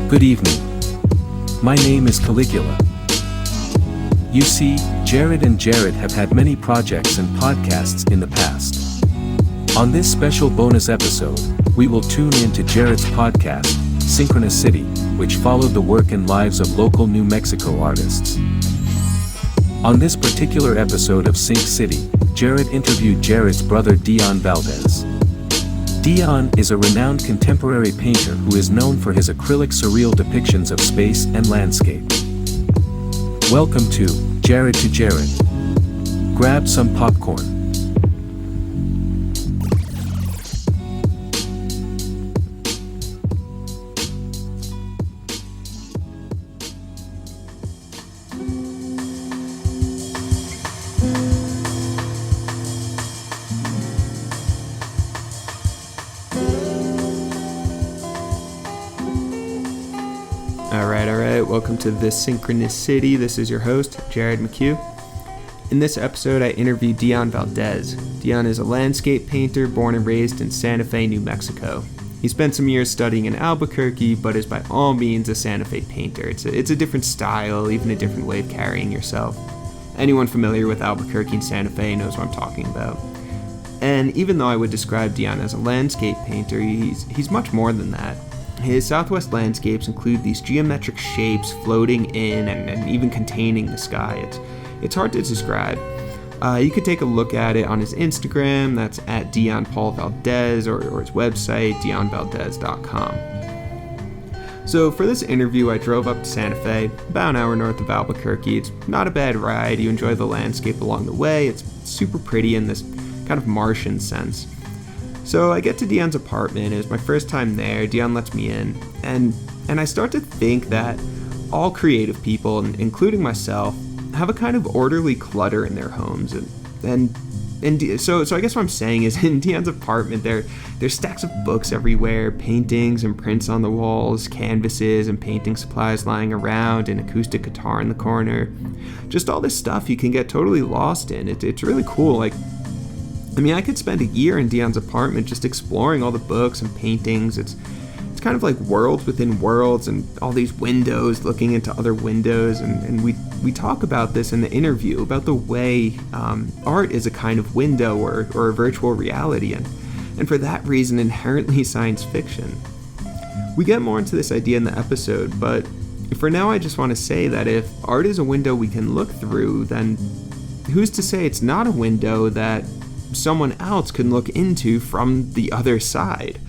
Good evening. My name is Caligula. You see, Jarad and Jarad have had many projects and podcasts in the past. On this special bonus episode, we will tune in to Jarad's podcast, Synch City, which followed the work and lives of local New Mexico artists. On this particular episode of Synch City, Jarad interviewed Jarad's brother Dion Valdez. Dion is a renowned contemporary painter who is known for his acrylic surreal depictions of space and landscape. Welcome to Jarad to Jarad. Grab some popcorn. Alright, welcome to This Synch City. This is your host, Jarad McHugh. In this episode, I interviewed Dion Valdez. Dion is a landscape painter born and raised in Santa Fe, New Mexico. He spent some years studying in Albuquerque, but is by all means a Santa Fe painter. It's a different style, even a different way of carrying yourself. Anyone familiar with Albuquerque and Santa Fe knows what I'm talking about. And even though I would describe Dion as a landscape painter, he's much more than that. His Southwest landscapes include these geometric shapes floating in and even containing the sky. It's hard to describe. You could take a look at it on his Instagram, that's at Dion Paul Valdez, or his website, dionvaldez.com. So for this interview, I drove up to Santa Fe, about an hour north of Albuquerque. It's not a bad ride. You enjoy the landscape along the way. It's super pretty in this kind of Martian sense. So I get to Dion's apartment. It was my first time there. Dion lets me in, and I start to think that all creative people, including myself, have a kind of orderly clutter in their homes, and so I guess what I'm saying is, in Dion's apartment, there's stacks of books everywhere, paintings and prints on the walls, canvases and painting supplies lying around, an acoustic guitar in the corner, just all this stuff you can get totally lost in. It's really cool. I could spend a year in Dion's apartment just exploring all the books and paintings. It's kind of like worlds within worlds, and all these windows looking into other windows, and we talk about this in the interview, about the way art is a kind of window or a virtual reality, and for that reason inherently science fiction. We get more into this idea in the episode, but for now I just want to say that if art is a window we can look through, then who's to say it's not a window that someone else can look into from the other side?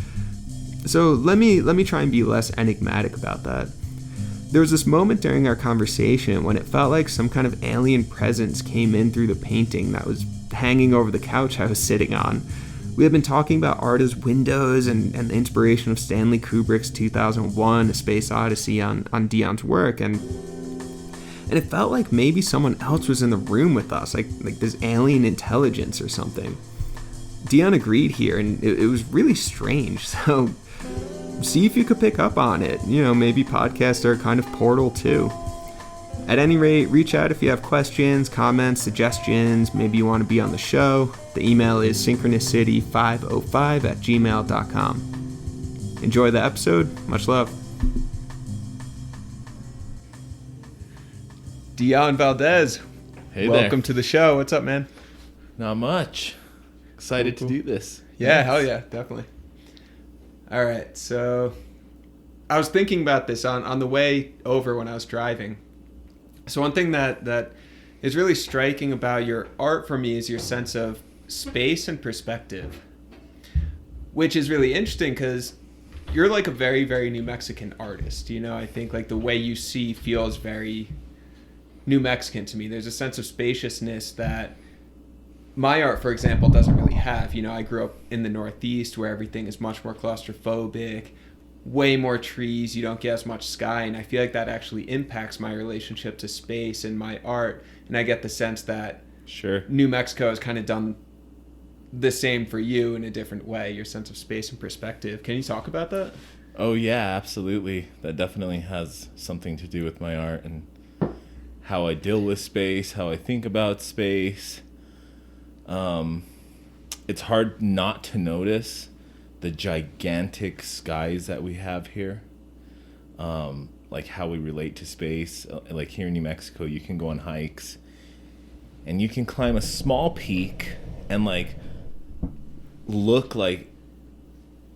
So let me try and be less enigmatic about that. There was this moment during our conversation when it felt like some kind of alien presence came in through the painting that was hanging over the couch I was sitting on. We had been talking about art as windows and the inspiration of Stanley Kubrick's 2001: A Space Odyssey on Dion's work, and it felt like maybe someone else was in the room with us, like this alien intelligence or something. Dion agreed here, and it was really strange. So see if you could pick up on it. Maybe podcasts are a kind of portal too. At any rate, reach out if you have questions, comments, suggestions. Maybe you want to be on the show. The email is synchronicity505@gmail.com. Enjoy the episode. Much love. Dion Valdez, hey, welcome there. to the show. What's up, man? Not much. Excited Cool. to do this. Yeah, Yes. Hell yeah, definitely. All right, so I was thinking about this on the way over when I was driving. So one thing that is really striking about your art for me is your sense of space and perspective, which is really interesting because you're like a very, very New Mexican artist. I think like the way you see feels very New Mexican to me. There's a sense of spaciousness that my art, for example, doesn't really have. I grew up in the Northeast where everything is much more claustrophobic, way more trees, you don't get as much sky, and I feel like that actually impacts my relationship to space and my art, and I get the sense that Sure. New Mexico has kind of done the same for you in a different way, your sense of space and perspective. Can you talk about that? Oh, yeah, absolutely. That definitely has something to do with my art and how I deal with space, how I think about space. It's hard not to notice the gigantic skies that we have here. like how we relate to space. Like here in New Mexico, you can go on hikes and you can climb a small peak and like look like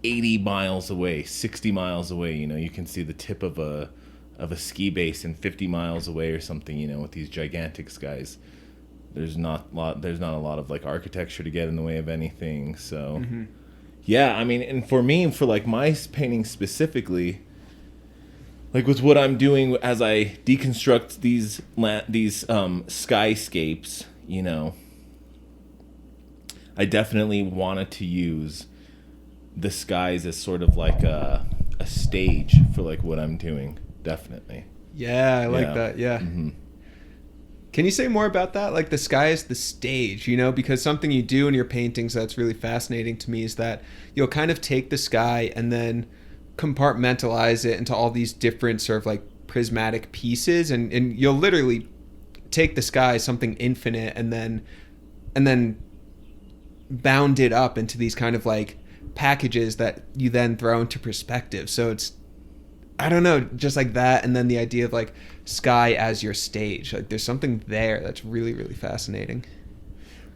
80 miles away, 60 miles away. You know, you can see the tip of a ski base and 50 miles away or something, you know, with these gigantic skies. There's not a lot of like architecture to get in the way of anything. So yeah, I mean, and for me, for like my painting specifically, like with what I'm doing as I deconstruct these skyscapes, you know, I definitely wanted to use the skies as sort of like a stage for like what I'm doing. Definitely. Yeah, I like that. Yeah. Mm-hmm. Can you say more about that? Like the sky is the stage, you know, because something you do in your paintings that's really fascinating to me is that you'll kind of take the sky and then compartmentalize it into all these different sort of like prismatic pieces, and you'll literally take the sky, something infinite, and then bound it up into these kind of like packages that you then throw into perspective. So it's, I don't know, just like that. And then the idea of like sky as your stage, like there's something there that's really, really fascinating.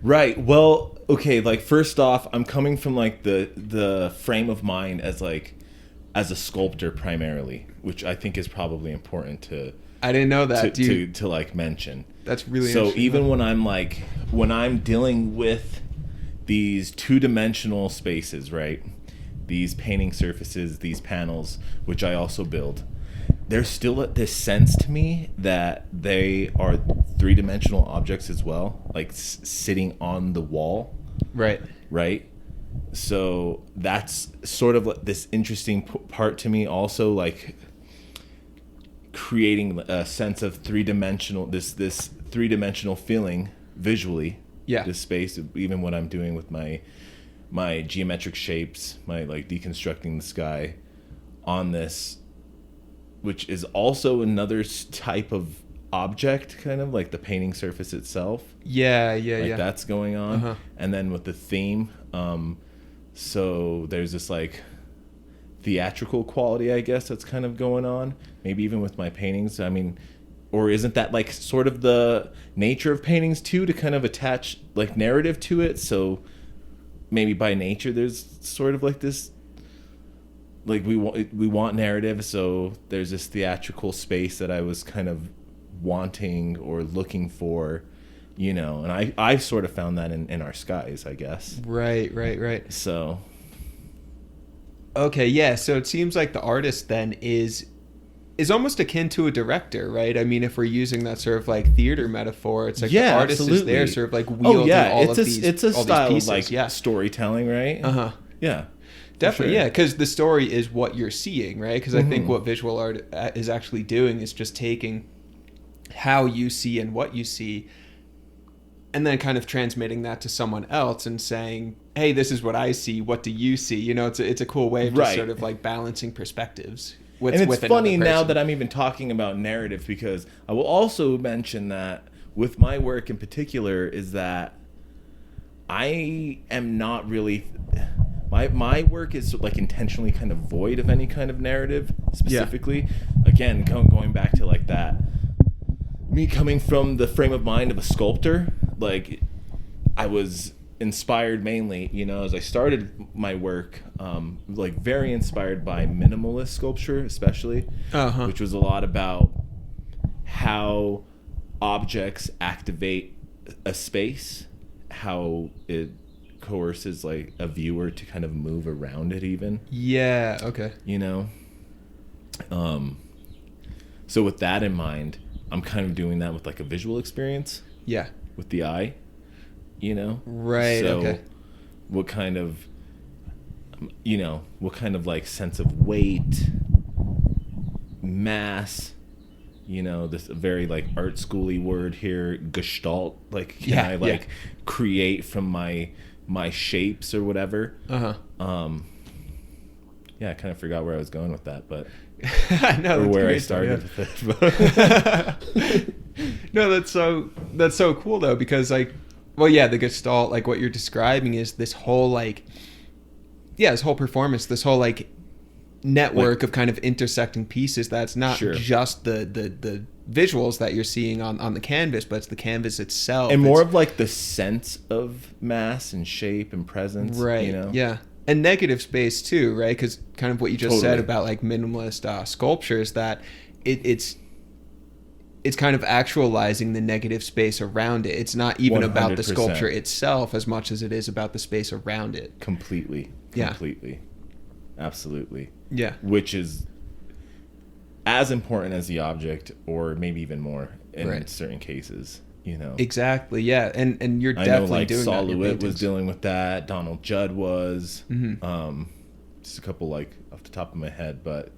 Right. Well, okay. Like first off, I'm coming from like the frame of mind as a sculptor primarily, which I think is probably important to. I didn't know that. To like mention. That's really so. Interesting. Even when I'm dealing with these two-dimensional spaces, right? These painting surfaces, these panels, which I also build, there's still this sense to me that they are three-dimensional objects as well, like sitting on the wall. Right. Right. So that's sort of like this interesting part to me. Also, like creating a sense of three-dimensional, this three-dimensional feeling visually. Yeah. This space, even what I'm doing with my geometric shapes, my like deconstructing the sky on this, which is also another type of object, kind of like the painting surface itself. Yeah. That's going on. And then with the theme, so there's this like theatrical quality, I guess, that's kind of going on. Maybe even with my paintings. I mean, or isn't that like sort of the nature of paintings too, to kind of attach like narrative to it? So maybe by nature there's sort of like this, like we want narrative, so there's this theatrical space that I was kind of wanting or looking for, you know, and I sort of found that in our skies, I guess. Right. So okay, yeah, so it seems like the artist then is almost akin to a director, right? I mean, if we're using that sort of like theater metaphor, it's like the artist absolutely. is there sort of like wielding all of these. It's a all style these of pieces. like storytelling, right? Yeah. Definitely, sure. yeah, because the story is what you're seeing, right? Because I think what visual art is actually doing is just taking how you see and what you see, and then kind of transmitting that to someone else and saying, hey, this is what I see, what do you see? You know, it's a cool way of just sort of like balancing perspectives. And it's funny now that I'm even talking about narrative, because I will also mention that with my work in particular is that I am not really... My work is like intentionally kind of void of any kind of narrative specifically. Yeah. Again, going back to like that, me coming from the frame of mind of a sculptor, like I was inspired mainly, you know, as I started my work, like very inspired by minimalist sculpture, especially, which was a lot about how objects activate a space, how it coerces like a viewer to kind of move around it even. Yeah, okay. You know? So with that in mind, I'm kind of doing that with like a visual experience. Yeah. With the eye. You know? Right, so okay. What kind of like sense of weight, mass, you know, this very like art schooly word here, gestalt, like can I like create from my shapes or whatever. Yeah, I kind of forgot where I was going with that, but no, or where I started with it. No, that's so cool though, because like, well, yeah, the Gestalt, like what you're describing is this whole like, this whole performance, this whole like network of kind of intersecting pieces that's not Sure. just the visuals that you're seeing on the canvas, but it's the canvas itself. And more of like the sense of mass and shape and presence. Right. You know? Yeah. And negative space too, right? Because kind of what you just said Totally. about like minimalist sculptures, that it's kind of actualizing the negative space around it. It's not even about the 100%. sculpture itself as much as it is about the space around it. Completely. Yeah. Completely. Absolutely. Yeah. Which is as important as the object, or maybe even more in Right. certain cases, you know. Exactly. Yeah. And you're I know, definitely like doing that. in your Solowit was paintings. dealing with that. Donald Judd was. Mhm. Just a couple like off the top of my head, but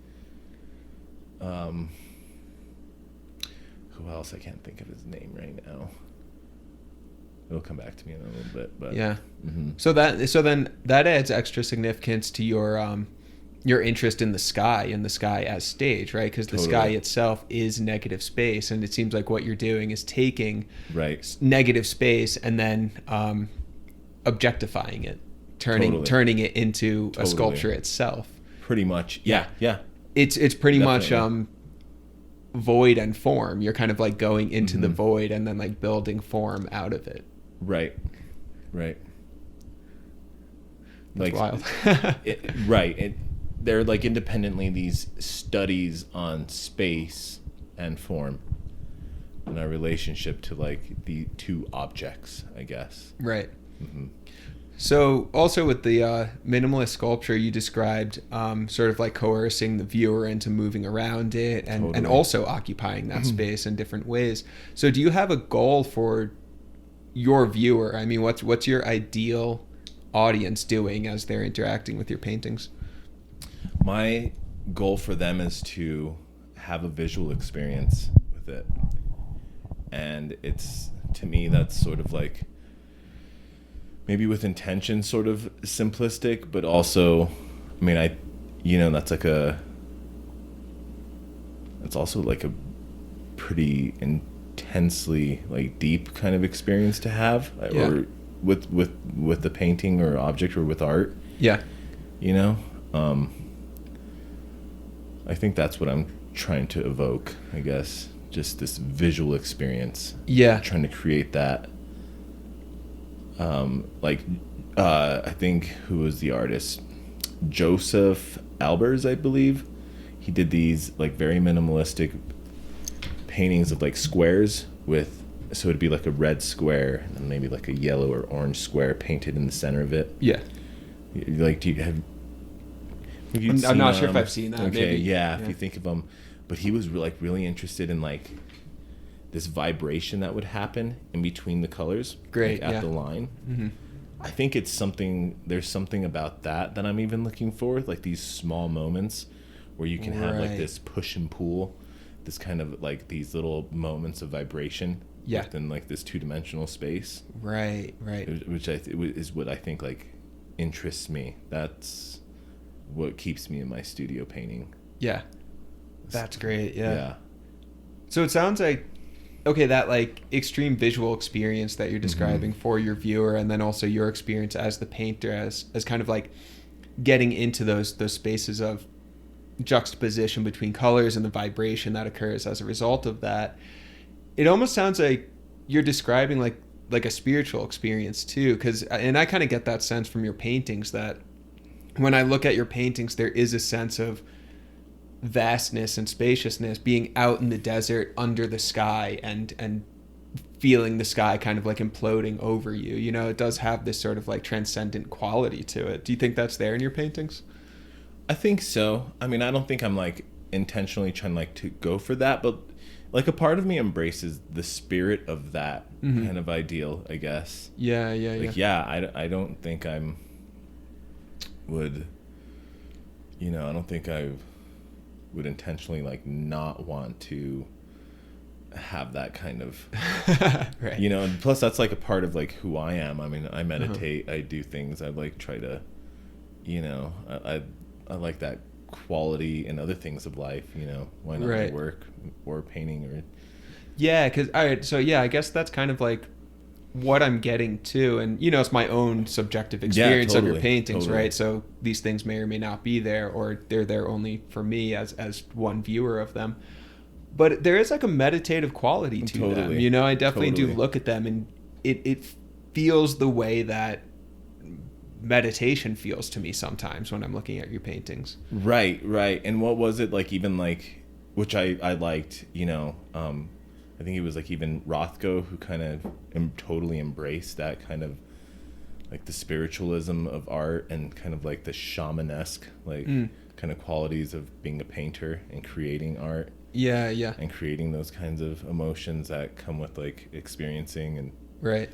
who else? I can't think of his name right now. It'll come back to me in a little bit, but Yeah. Mhm. So then that adds extra significance to your interest in the sky as stage, right? Because the sky Totally. itself is negative space, and it seems like what you're doing is taking Right. negative space and then objectifying it, Totally. turning it into a Totally. sculpture itself. Pretty much. Yeah. Yeah. It's pretty much Definitely. void and form. You're kind of like going into the Mhm. void and then like building form out of it. Right. Right. That's wild. Right. They're like independently these studies on space and form and our relationship to like the two objects, I guess. Right. Hmm. So also with the minimalist sculpture, you described sort of like coercing the viewer into moving around it and Totally. also occupying that space in different ways. So do you have a goal for your viewer? I mean, what's your ideal audience doing as they're interacting with your paintings? My goal for them is to have a visual experience with it. And it's, to me, that's sort of like, maybe with intention, sort of simplistic, but also, I mean, that's also like a pretty intensely like deep kind of experience to have, Yeah. or with the painting or object or with art, Yeah. you know. I think that's what I'm trying to evoke, I guess, just this visual experience. Yeah. Trying to create that. I think, who was the artist? Joseph Albers, I believe. He did these like very minimalistic paintings of like squares so it'd be like a red square and then maybe like a yellow or orange square painted in the center of it. Yeah. Like, have you I'm not sure if I've seen that. Okay, Maybe. yeah, if you think of him, but he was like really interested in like this vibration that would happen in between the colors, Great, like, at yeah. the line. Mm-hmm. I think there's something about that I'm even looking for, like these small moments where you can have like Right. this push and pull, this kind of like these little moments of vibration Yeah. within like this two-dimensional space, Right. which is what I think like interests me. That's what keeps me in my studio painting. Yeah. That's great. Yeah. So it sounds like, okay, that like extreme visual experience that you're describing for your viewer, and then also your experience as the painter, as kind of like getting into those spaces of juxtaposition between colors and the vibration that occurs as a result of that. It almost sounds like you're describing like a spiritual experience too, and I kind of get that sense from your paintings, that when I look at your paintings, there is a sense of vastness and spaciousness, being out in the desert under the sky and feeling the sky kind of like imploding over you. You know, it does have this sort of like transcendent quality to it. Do you think that's there in your paintings? I think so. I mean, I don't think I'm like intentionally trying like to go for that, but like a part of me embraces the spirit of that kind of ideal, I guess. Yeah. Like, I don't think I don't think I would intentionally like not want to have that kind of, Right. you know, and plus that's like a part of like who I am. I mean, I meditate, I do things, I like try to, you know, I like that quality in other things of life, you know. Why not Right. work or painting or Yeah, because all right, so yeah, I guess that's kind of like what I'm getting to, and it's my own subjective experience of your totally, paintings, totally. right? So these things may or may not be there, or they're there only for me as one viewer of them. But there is like a meditative quality to Totally. them. I definitely do Totally. look at them, and it feels the way that meditation feels to me sometimes when I'm looking at your paintings. Right. And what was it like? Even like, which I liked. I think it was like even Rothko who kind of totally embraced that kind of like the spiritualism of art and kind of like the shamanesque like kind of qualities of being a painter and creating art. Yeah. And creating those kinds of emotions that come with like experiencing and Right.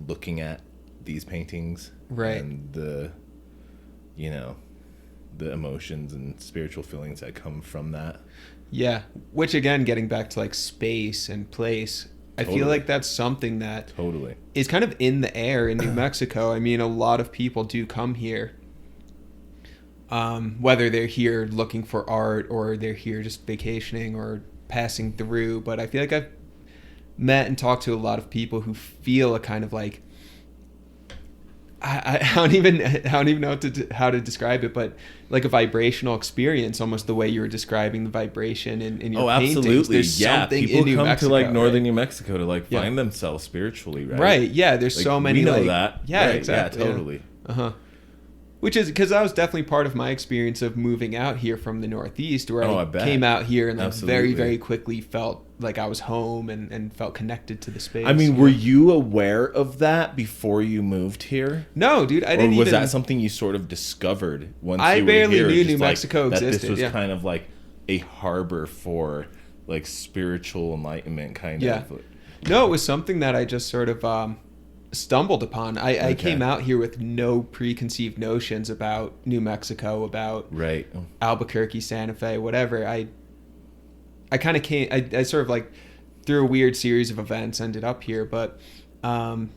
looking at these paintings. Right. And the emotions and spiritual feelings that come from that. Yeah. Which again, getting back to like space and place, I feel Totally. like that's something that Totally. is kind of in the air in New Mexico. I mean, a lot of people do come here, whether they're here looking for art or they're here just vacationing or passing through. But I feel like I've met and talked to a lot of people who feel a kind of like, I don't even know how to describe it, but like a vibrational experience, almost the way you were describing the vibration in your paintings. Absolutely. There's Yeah, something people in New come Mexico, to like northern right? New Mexico to like Yeah. find themselves spiritually, right? Right. Yeah. There's Like, so many. we know like, that. Yeah. Right, Exactly. Yeah, totally. Which is because that was definitely part of my experience of moving out here from the Northeast, where I I bet. came out here and like Absolutely. very, very quickly felt like I was home and felt connected to the space. I mean, were you aware of that before you moved here? No, dude, I Or didn't was even. that something you sort of discovered once I you were barely here? knew just New like, Mexico that existed, this was yeah. kind of like a harbor for like spiritual enlightenment, kind Yeah. of. No, it was something that I just sort of stumbled upon. I Okay. came out here with no preconceived notions about New Mexico, about Right. Albuquerque, Santa Fe, whatever. I kind of came. I sort of like through a weird series of events ended up here, but Well,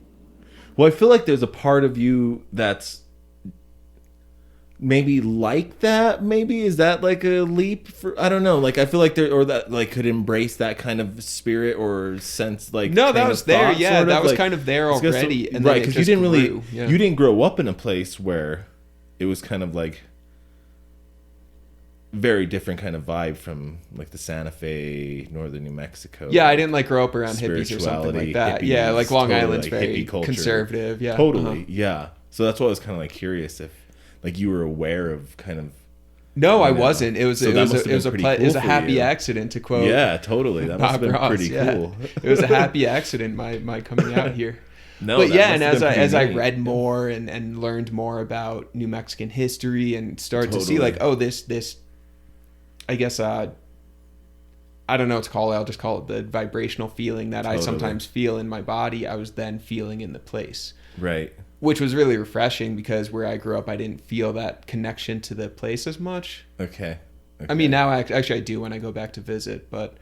I feel like there's a part of you that's maybe like that. Maybe is that like a leap for? I don't know. Like I feel like there or that like could embrace that kind of spirit or sense. Like no, that train was of there. thought, Yeah, sort that of, was like, kind of there it's 'cause already, so- and then right it because just you didn't really grew, yeah. you didn't grow up in a place where it was kind of like very different kind of vibe from like the Santa Fe, northern New Mexico. Yeah, I didn't like grow up around hippies or something Spirituality, like that. Yeah, hippies, like Long totally, Island's like, very hippie culture. conservative. Yeah, Totally, yeah. So that's why I was kind of like curious if like you were aware of kind of. No, I you know. wasn't. It was So it that was must a, have it was a been ple- pretty it was a cool for happy you. accident to quote. Yeah, totally. That must have been Bob Ross, pretty yeah. cool. It was a happy accident. My coming out here. No, But that yeah, must and have been as I pretty neat. read more and learned more about New Mexican history and started to see Totally. like, oh, this I guess I don't know what to call it. I'll just call it the vibrational feeling that I Totally. sometimes feel in my body. I was then feeling in the place, Right. which was really refreshing because where I grew up, I didn't feel that connection to the place as much. Okay. I mean, now actually I do when I go back to visit, but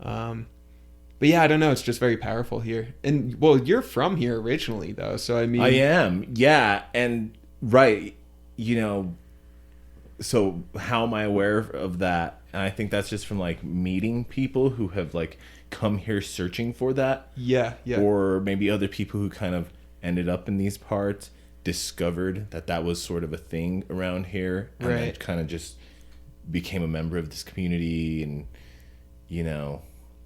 yeah, I don't know. It's just very powerful here. And well, you're from here originally though, so I mean, I am. Yeah, and right, so how am I aware of that? And I think that's just from like meeting people who have like come here searching for that. yeah, Or maybe other people who kind of ended up in these parts discovered that was sort of a thing around here and then Right. kind of just became a member of this community and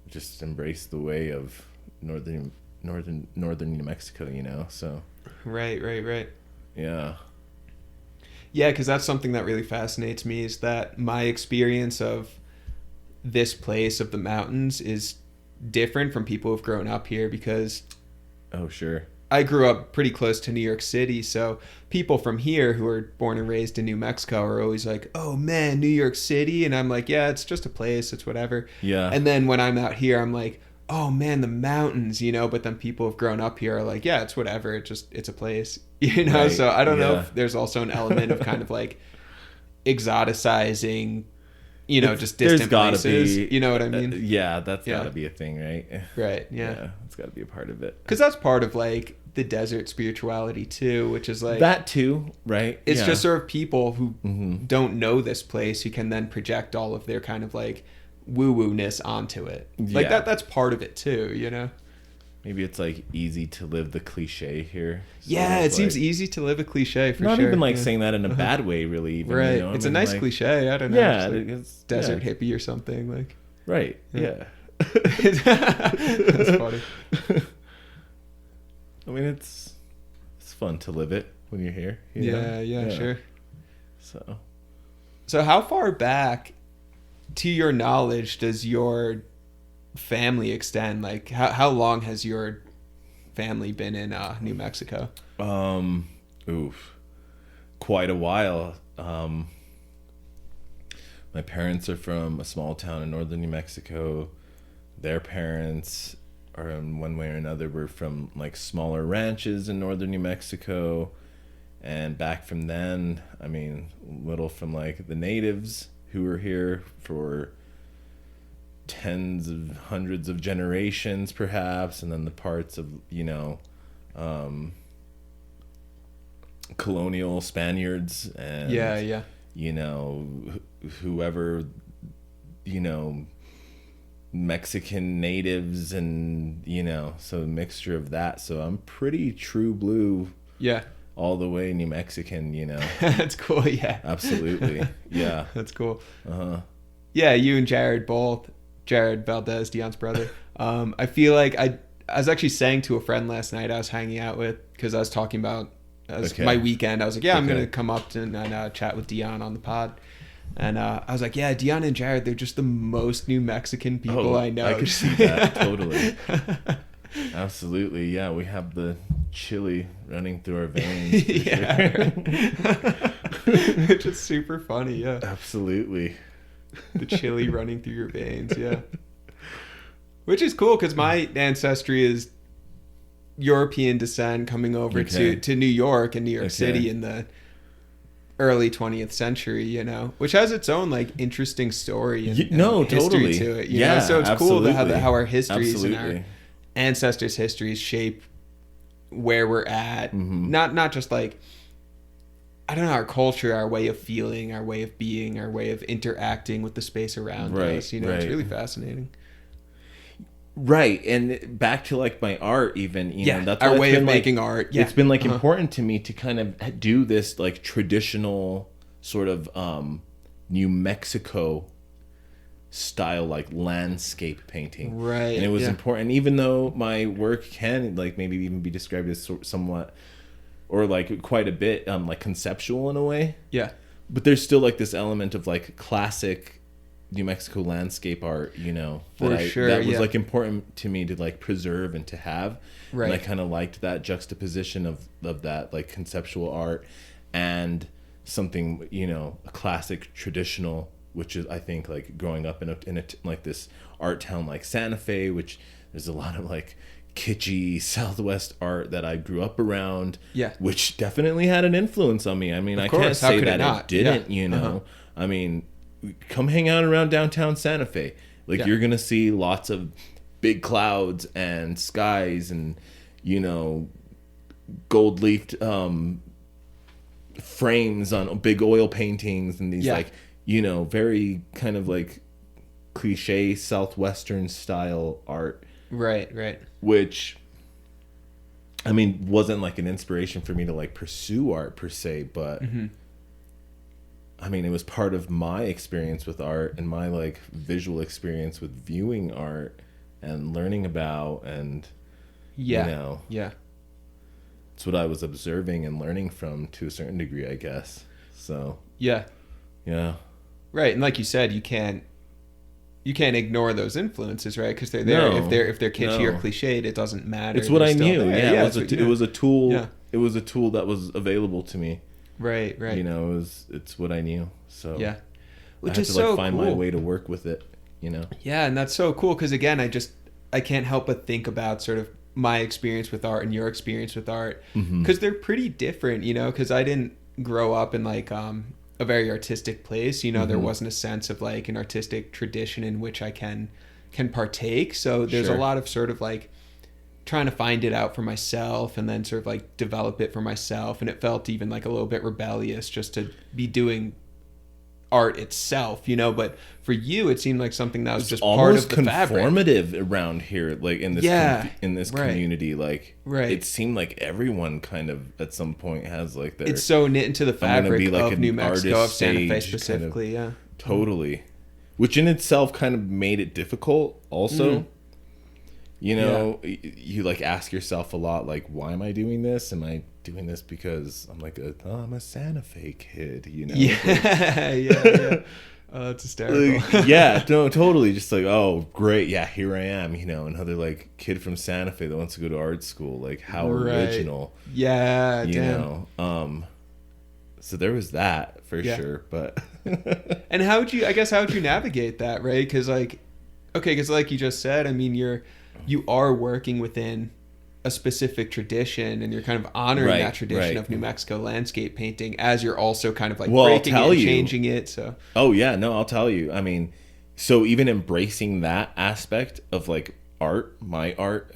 just embraced the way of northern New Mexico, so right. yeah. Yeah, because that's something that really fascinates me is that my experience of this place of the mountains is different from people who've grown up here because Oh, sure. I grew up pretty close to New York City, so people from here who are born and raised in New Mexico are always like, oh man, New York City, and I'm like, yeah, it's just a place, it's whatever. Yeah. And then when I'm out here, I'm like, oh man, the mountains, but then people who've grown up here are like, yeah, it's whatever, it's a place, Right, so I don't know yeah. if there's also an element of kind of like exoticizing, just There's distant gotta places, be, you know what I mean? yeah, that's Yeah. gotta be a thing, right? Right, yeah. It's gotta be a part of it. Because that's part of like the desert spirituality too, which is like That too, right? it's Yeah. just sort of people who Mhm. don't know this place who can then project all of their kind of like woo-woo-ness onto it. Like Yeah. that's part of it too, maybe it's like easy to live the cliche here. Yeah, it seems easy to live a cliche for not sure. Not even like saying that in a bad way, really. Even, right. You know? It's a nice like, cliche. I don't know. Yeah. Like it's desert hippie or something. Like. Right. Yeah. That's funny. I mean, it's fun to live it when you're here. Yeah, sure. So how far back, to your knowledge, does your family extend? Like, how long has your family been in New Mexico? Quite a while. My parents are from a small town in northern New Mexico. Their parents are, in one way or another, were from like smaller ranches in northern New Mexico. And back from then, I mean, little from like the natives who were here for tens of hundreds of generations, perhaps, and then the parts of, colonial Spaniards and whoever, Mexican natives, and so a mixture of that. So I'm pretty true blue. Yeah. All the way New Mexican, That's cool. Yeah. Absolutely. Yeah. That's cool. Uh-huh. Yeah, you and Jarad both. Jarad Valdez, Dion's brother. I feel like I was actually saying to a friend last night I was hanging out with, because I was talking about my weekend. I was like, I'm going to come up and chat with Dion on the pod. And I was like, yeah, Dion and Jarad, they're just the most New Mexican people I know. I could see that, totally. Absolutely, yeah. We have the chili running through our veins. Yeah. It's just super funny, yeah. Absolutely. The chili running through your veins, yeah. Which is cool, because my ancestry is European descent, coming over to New York and New York City in the early 20th century, which has its own like interesting story and history totally to it. Yeah, so it's absolutely. Cool to how our histories and our ancestors' histories shape where we're at. Mm-hmm. Not just like, I don't know, our culture, our way of feeling, our way of being, our way of interacting with the space around us. It's really fascinating. Right, and back to like my art, even that's our way of making art. Yeah, it's been like important to me to kind of do this like traditional sort of New Mexico style like landscape painting. Right, and it was important, even though my work can like maybe even be described as somewhat or like quite a bit like conceptual in a way. Yeah, but there's still like this element of like classic New Mexico landscape art, that was like important to me to like preserve and to have. Right. And I kind of liked that juxtaposition of that like conceptual art and something, a classic traditional, which is, I think, like growing up in a like this art town like Santa Fe, which there's a lot of like kitschy Southwest art that I grew up around, which definitely had an influence on me. I mean, I can't say that it didn't, I mean, come hang out around downtown Santa Fe. Like you're going to see lots of big clouds and skies and, gold leafed frames on big oil paintings and these like, very kind of like cliche Southwestern style art. Right. Which, I mean, wasn't like an inspiration for me to like pursue art per se, but I mean, it was part of my experience with art and my like visual experience with viewing art and learning about and it's what I was observing and learning from to a certain degree, I guess. So yeah, right. And like you said, you can't ignore those influences, right? Because they're there. If they're kitschy or cliched, it doesn't matter. It's what I knew. It was a tool. Yeah. It was a tool that was available to me. Right. It's what I knew. So which I had is to so find cool. my way to work with it. Yeah, and that's so cool because again, I can't help but think about sort of my experience with art and your experience with art because they're pretty different. Because I didn't grow up in like a very artistic place. There wasn't a sense of like an artistic tradition in which I can partake. So there's a lot of sort of like trying to find it out for myself and then sort of like develop it for myself, and it felt even like a little bit rebellious just to be doing art itself, you know, but for you it seemed like something that was It's just part almost of the fabric. conformative around here, like in this in this right. community. Like Right. it seemed like everyone kind of at some point has like their It's so knit into the fabric be like of an New Mexico, of Santa Fe stage specifically. kind of, totally, which in itself kind of made it difficult also. You know, you like ask yourself a lot, like, why am I doing this? Am I doing this because I'm like I'm a Santa Fe kid, you know? Yeah. Oh, that's hysterical. Yeah, no, totally. Just like, oh, great, yeah, here I am, you know, another like kid from Santa Fe that wants to go to art school. Like, how original. Yeah, you know. So there was that for sure, but. And how would you navigate that, right? Because like you just said, I mean, you are working within a specific tradition, and you're kind of honoring that tradition of New Mexico landscape painting as you're also kind of like breaking it and changing it. So I'll tell you. I mean, so even embracing that aspect of like art, my art,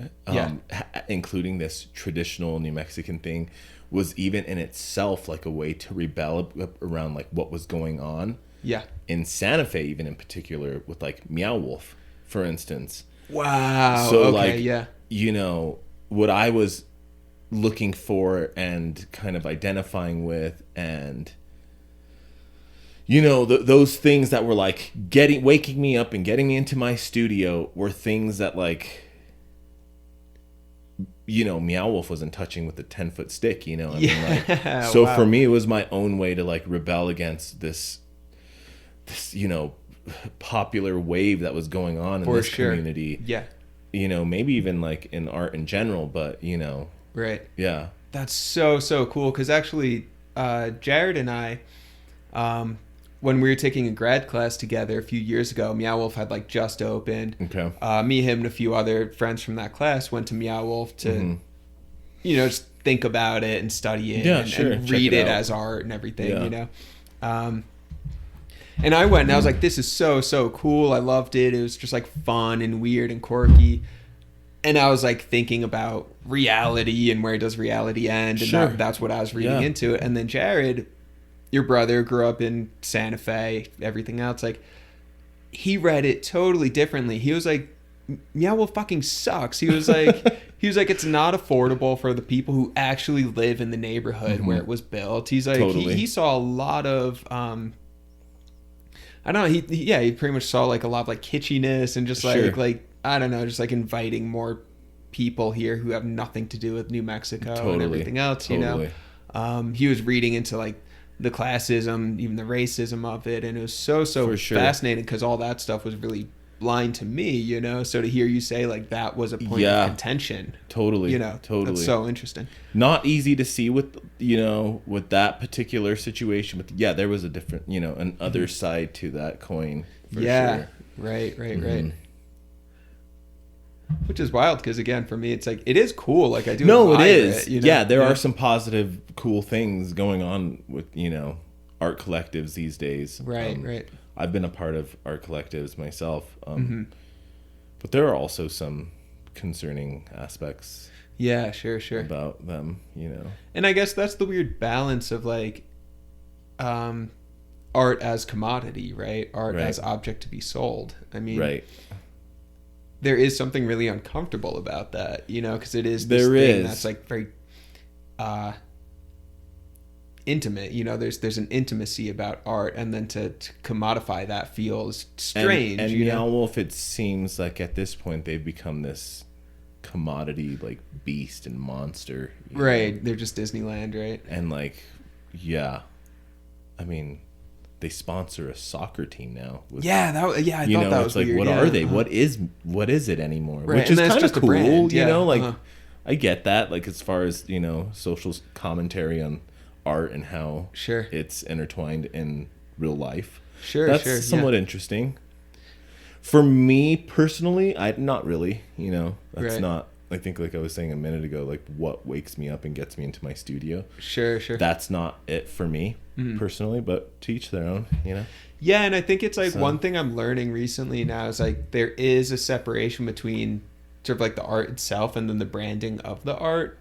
including this traditional New Mexican thing, was even in itself like a way to rebel around like what was going on. Yeah. In Santa Fe, even in particular, with like Meow Wolf, for instance. Wow. So okay, like, you know, what I was looking for and kind of identifying with, and you know, those things that were like waking me up and getting me into my studio were things that like, you know, Meow Wolf wasn't touching with a 10-foot stick, you know. I mean, like, so for me, it was my own way to like rebel against this, you know, popular wave that was going on in this community. Yeah. You know, maybe even like in art in general, but you know. Right. Yeah. That's so cool, because actually Jarad and I, when we were taking a grad class together a few years ago, Meow Wolf had like just opened. Okay. Me, him, and a few other friends from that class went to Meow Wolf to, you know, just think about it and study it and read it as art and everything, you know. And I went and I was like, this is so cool. I loved it. It was just like fun and weird and quirky. And I was like thinking about reality and where does reality end. And that's what I was reading into. And then Jarad, your brother, grew up in Santa Fe, everything else. Like, he read it totally differently. He was like, Meow Wolf fucking sucks. He was like, it's not affordable for the people who actually live in the neighborhood where it was built. He's like, he saw a lot of, I don't know. He pretty much saw like a lot of like kitschiness and just like I don't know, just like inviting more people here who have nothing to do with New Mexico and everything else. You know, he was reading into like the classism, even the racism of it, and it was so fascinating because all that stuff was really blind to me. You know, so to hear you say like that was a point of contention. Totally. You know, that's so interesting. Not easy to see with, you know, with that particular situation. But yeah, there was a different, you know, an other side to that coin. For sure. Right. Which is wild because again, for me, it's like it is cool. Like I do. No, it is. You know? Yeah, there are some positive, cool things going on with, you know, art collectives these days. Right. I've been a part of art collectives myself, but there are also some concerning aspects. Yeah, sure. About them, you know. And I guess that's the weird balance of like, art as commodity, right? Art as object to be sold. I mean, there is something really uncomfortable about that, you know, because it is this thing that's like very intimate. You know, there's an intimacy about art, and then to commodify that feels strange. And Meow Wolf, it seems like at this point they've become this commodity like beast and monster. Right. Know? They're just Disneyland, right? And like, yeah, I mean, they sponsor a soccer team now. I thought that was like, weird. What are they? What is it anymore? Right. Which is kind of cool, brand, you know. Like, I get that. Like, as far as, you know, social commentary on art and how it's intertwined in real life. That's somewhat interesting. For me personally, not really. You know, that's not. I think, like I was saying a minute ago, like what wakes me up and gets me into my studio. Sure. That's not it for me personally, but to each their own, you know? Yeah, and I think it's like one thing I'm learning recently now is like there is a separation between sort of like the art itself and then the branding of the art.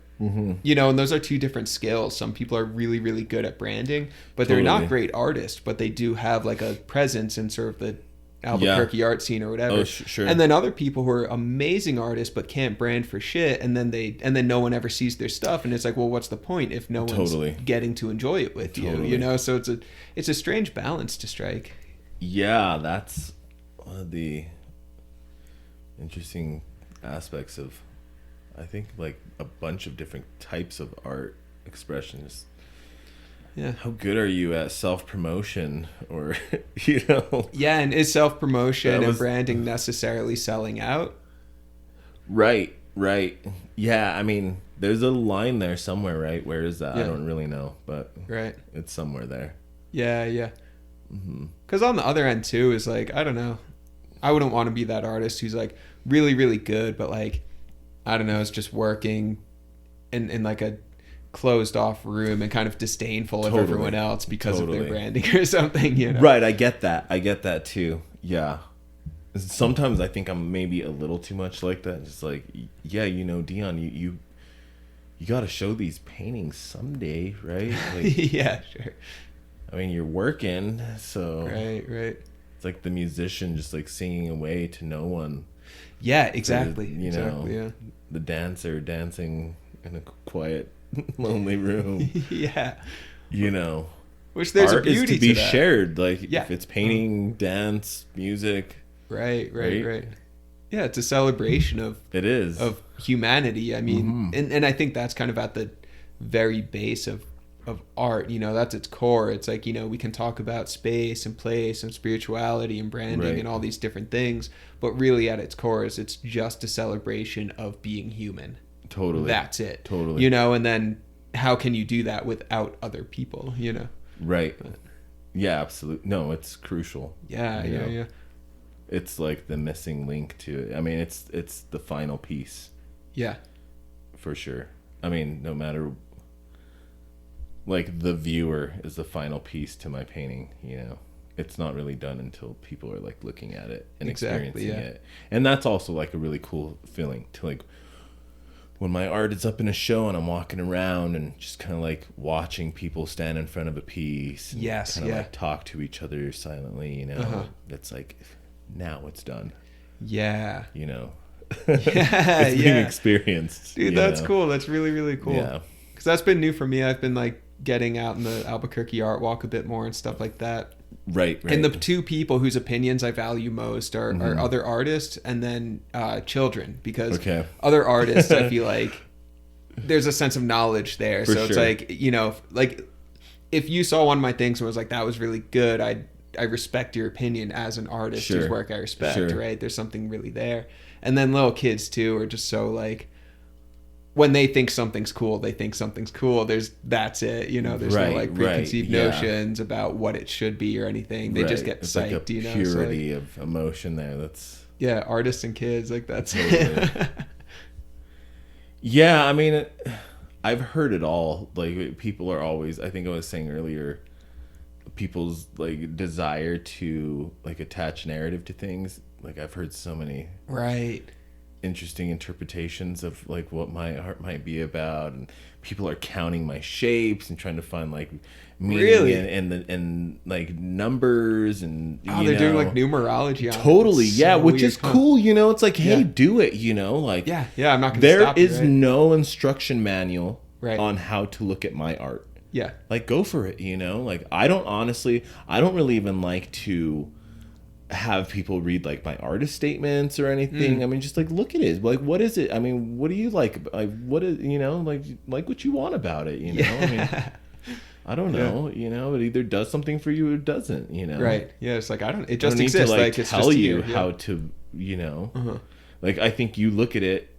You know, and those are two different skills. Some people are really, really good at branding, but they're not great artists, but they do have like a presence in sort of the Albuquerque art scene or whatever. Oh, sure. And then other people who are amazing artists but can't brand for shit, and then no one ever sees their stuff, and it's like, well, what's the point if no one's getting to enjoy it with you? You know, so it's a strange balance to strike. Yeah, that's one of the interesting aspects of, I think, like a bunch of different types of art expressions. Yeah. How good are you at self-promotion, or, you know? Yeah, and is self-promotion and branding necessarily selling out? Right. Yeah, I mean, there's a line there somewhere, right? Where is that? Yeah. I don't really know, but it's somewhere there. Yeah. Because on the other end, too, is like, I don't know. I wouldn't want to be that artist who's like really, really good, but like, I don't know, is just working in like a closed off room and kind of disdainful of everyone else because of their branding or something, you know? Right, I get that too. Yeah. Sometimes I think I'm maybe a little too much like that. Just like, yeah, you know, Dion, you got to show these paintings someday, right? Like, yeah, sure. I mean, you're working, so right. It's like the musician just like singing away to no one. Yeah, exactly. You know, the dancer dancing in a quiet, lonely room. Yeah. You know, which there's art a beauty is to be that. shared. Like, if it's painting, dance, music. Right. Yeah, it's a celebration of humanity. I mean, and I think that's kind of at the very base of art, you know, that's its core. It's like, you know, we can talk about space and place and spirituality and branding and all these different things, but really at its core is it's just a celebration of being human. Totally. That's it. Totally. You know, and then how can you do that without other people, you know? Right. Yeah, absolutely. No, it's crucial. Yeah. It's like the missing link to it. I mean, it's the final piece. Yeah. For sure. I mean, no matter, like, the viewer is the final piece to my painting, you know. It's not really done until people are like looking at it and experiencing it. And that's also like a really cool feeling to, like, when my art is up in a show and I'm walking around and just kind of like watching people stand in front of a piece and kind of like talk to each other silently, you know. It's like, now it's done. Yeah. You know. It's being experienced. Dude, that's cool. That's really, really cool. Yeah. Because that's been new for me. I've been like getting out in the Albuquerque art walk a bit more and stuff like that. Right. And the two people whose opinions I value most are other artists and then children, because other artists, I feel like there's a sense of knowledge there. So it's like, you know, like if you saw one of my things and was like, that was really good, I respect your opinion as an artist whose work I respect, right? There's something really there. And then little kids too are just so like, when they think something's cool, they think something's cool. That's it. You know, there's no like preconceived notions about what it should be or anything. They just get it's psyched, like a you know. purity of emotion there. That's artists and kids, like that's Yeah, I mean, I've heard it all. Like, people are always, I think I was saying earlier, people's like desire to like attach narrative to things. Like, I've heard so many interesting interpretations of like what my art might be about, and people are counting my shapes and trying to find like meaning and like numbers and they're doing like numerology on it. Which is cool, you know. It's like, hey, do it, you know, like I'm not gonna there stop is you, no instruction manual on how to look at my art. Like, go for it, you know. Like, I don't really even like to have people read like my artist statements or anything. I mean, just like, look at it. Like, what is it? I mean, what do you like? What is, you know, like what you want about it, you know? I mean, I don't know, you know, it either does something for you or it doesn't, you know? Right. Yeah. It's like, it just need exists. To, like it's tell just you how to, you know, like, I think you look at it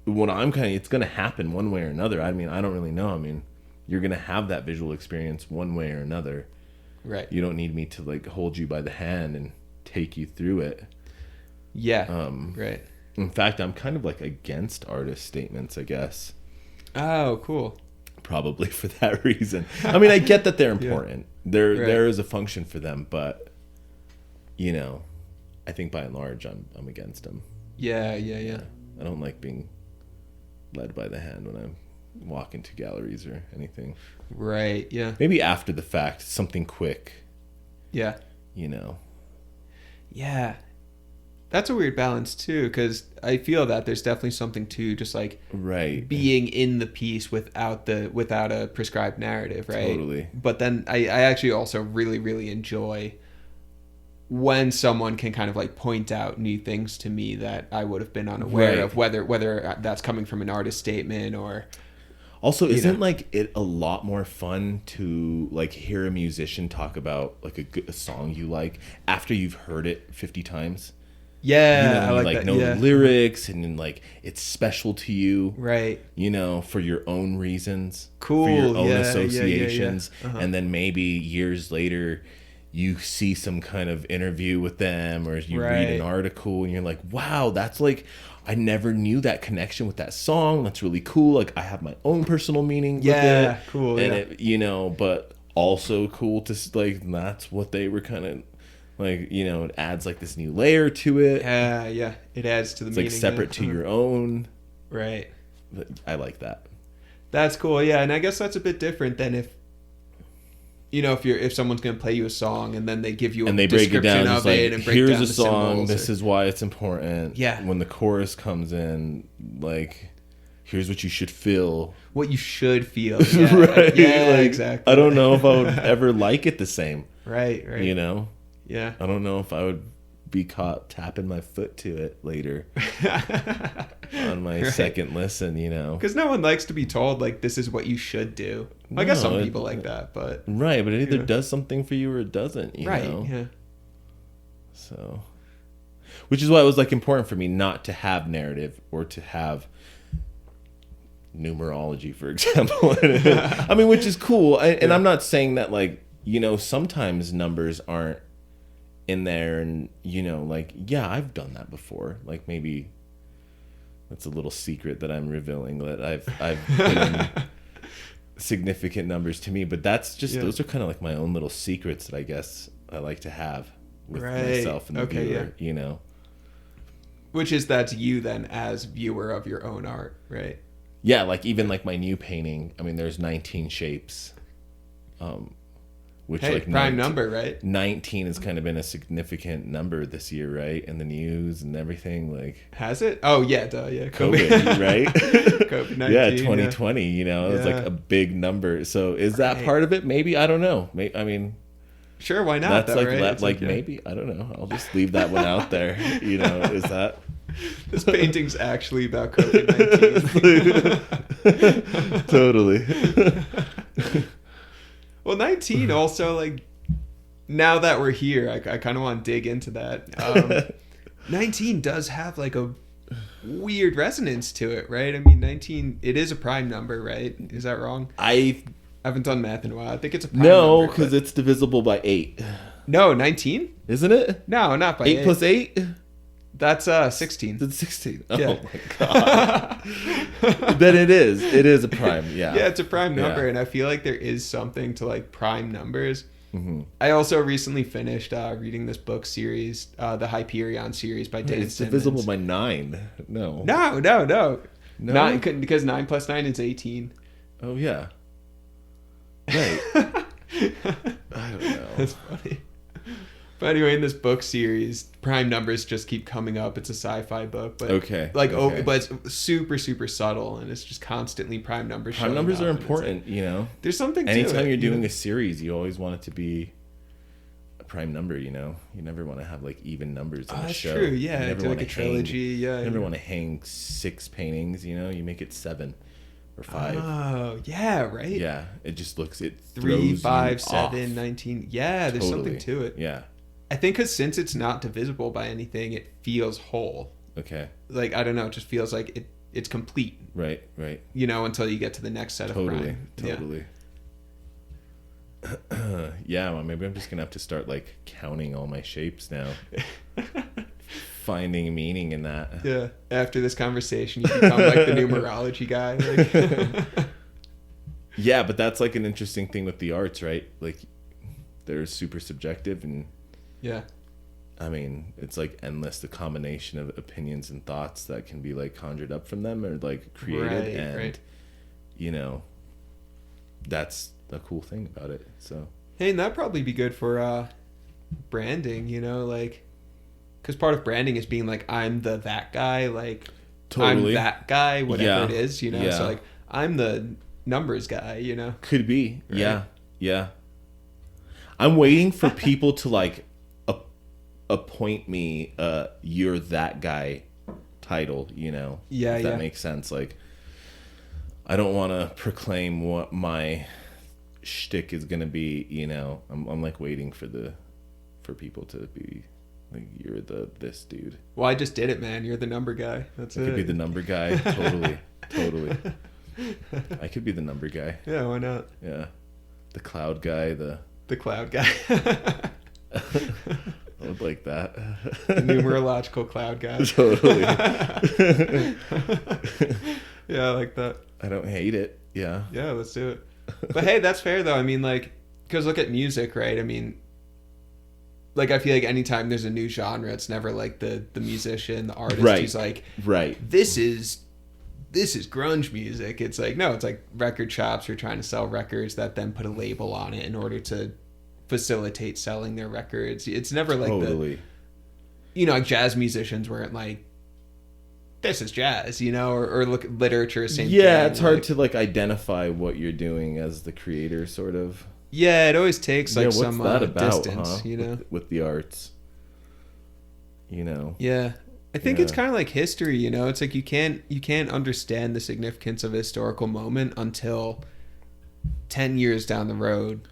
when it's going to happen one way or another. I mean, I don't really know. I mean, you're going to have that visual experience one way or another. Right. You don't need me to like hold you by the hand and take you through it. Right. In fact, I'm kind of like against artist statements, I guess. Oh, cool. Probably for that reason. I mean, I get that they're important. There is a function for them, but you know, I think by and large I'm against them. Yeah. I don't like being led by the hand when I'm walk into galleries or anything. Right. Yeah. Maybe after the fact, something quick. Yeah. You know. Yeah. That's a weird balance too, because I feel that there's definitely something to just like right being in the piece without a prescribed narrative, right? Totally. But then I actually also really, really enjoy when someone can kind of like point out new things to me that I would have been unaware of, whether that's coming from an artist statement or. Also, isn't like it a lot more fun to like hear a musician talk about like a song you like after you've heard it 50 times? Yeah, you know, I you like that. Know the lyrics and then like it's special to you, right? You know, for your own reasons, cool, for your own yeah, associations, yeah. Uh-huh. And then maybe years later, you see some kind of interview with them, or you read an article, and you're like, "Wow, that's like I never knew that connection with that song. That's really cool. Like I have my own personal meaning with it, cool, and it, you know, but also cool to like that's what they were kind of." Like, you know, it adds like this new layer to it. Yeah. It adds to the meaning. It's like separate to your own. Right. But I like that. That's cool. Yeah, and I guess that's a bit different than if someone's going to play you a song and then they give you a description of it and break here's down a the song. symbols This is why it's important. Yeah. When the chorus comes in, like, here's what you should feel. What you should feel. Yeah. Right. Yeah, like, exactly. I don't know if I would ever like it the same. Right. You know. Yeah. I don't know if I would be caught tapping my foot to it later on my second listen, you know. Because no one likes to be told, like, this is what you should do. I guess some people like that, but... Right, but it either does something for you or it doesn't, you know. Yeah. So... Which is why it was, like, important for me not to have narrative or to have numerology, for example. I mean, which is cool. And I'm not saying that, like, you know, sometimes numbers aren't in there and, you know, like, yeah, I've done that before. Like, maybe that's a little secret that I'm revealing, that I've put in significant numbers to me, but that's just, those are kind of like my own little secrets that I guess I like to have with myself and the viewer, you know. Which is that's you then as viewer of your own art, right? Yeah, like even like my new painting, I mean, there's 19 shapes. Which like prime number, right? 19 has kind of been a significant number this year, right? In the news and everything, like. Has it? Oh yeah, duh, yeah. COVID, right? COVID-19. Yeah, 2020. You know, it was like a big number. So is that part of it? Maybe, I don't know. I mean, sure, why not? That's though, like maybe, I don't know. I'll just leave that one out there. You know, is that? This painting's actually about COVID-19. Totally. Well, 19 also, like, now that we're here, I kind of want to dig into that. 19 does have, like, a weird resonance to it, right? I mean, 19, it is a prime number, right? Is that wrong? I haven't done math in a while. I think it's a prime number. No, because it's divisible by 8. No, 19? Isn't it? No, not by 8. 8 plus 8? That's 16. It's 16. Oh, yeah. My God. Then it is. It is a prime, yeah. Yeah, it's a prime number, yeah. And I feel like there is something to, like, prime numbers. Mm-hmm. I also recently finished reading this book series, the Hyperion series by Dan It's Simmons. divisible by 9. No. No. 9, because 9 plus 9 is 18. Oh, yeah. Right. I don't know. That's funny. But anyway, in this book series, prime numbers just keep coming up. It's a sci-fi book, but but it's super, super subtle, and it's just constantly prime numbers. Prime numbers are important, you know. There's something. Anytime you're doing a series, you always want it to be a prime number. You know, you never want to have like even numbers in a show. That's true. Yeah, you never like a trilogy. You never want to hang 6 paintings. You know, you make it 7 or 5. Oh, yeah, right. Yeah, it just looks 3, 5, 7, off. 19. Yeah, there's something to it. Yeah. I think because since it's not divisible by anything, it feels whole. Okay. Like, I don't know, it just feels like it's complete. Right. You know, until you get to the next set of prime. Totally. Yeah, well, maybe I'm just going to have to start, like, counting all my shapes now. Finding meaning in that. Yeah. After this conversation, you become, like, the numerology guy. Like. Yeah, but that's, like, an interesting thing with the arts, right? Like, they're super subjective and... Yeah. I mean, it's like endless, the combination of opinions and thoughts that can be like conjured up from them or like created. Right. that's a cool thing about it. So Hey, and that'd probably be good for branding, like, because part of branding is being like, I'm that guy, like, totally. I'm that guy, whatever Yeah. it is, Yeah. So like, I'm the numbers guy, Could be. Right. Yeah. I'm waiting for people to like appoint me you're that guy title, Yeah, if that yeah. makes sense. Like, I don't want to proclaim what my shtick is gonna be, I'm like waiting for people to be like, you're this dude. Well, I just did it, man. You're the number guy. That's I it. could be the number guy. Totally. I could be the number guy. Yeah, why not? Yeah. The cloud guy, the cloud guy. I would like that. The numerological cloud guy. Totally. Yeah, I like that. I don't hate it. Yeah. Yeah, let's do it. But hey, that's fair though. I mean, like, because look at music, right? I mean, like, I feel like anytime there's a new genre, it's never like the musician, the artist Right. who's like, Right. this is grunge music. It's like, no, it's like record shops are trying to sell records that then put a label on it in order to facilitate selling their records. It's never like Totally. like jazz musicians weren't like, this is jazz, or look, literature, same thing. Yeah, it's hard like, to like identify what you're doing as the creator, sort of. Yeah, it always takes like what's some that about, distance, huh? With the arts, Yeah, I think it's kind of like history, It's like you can't understand the significance of a historical moment until 10 years down the road,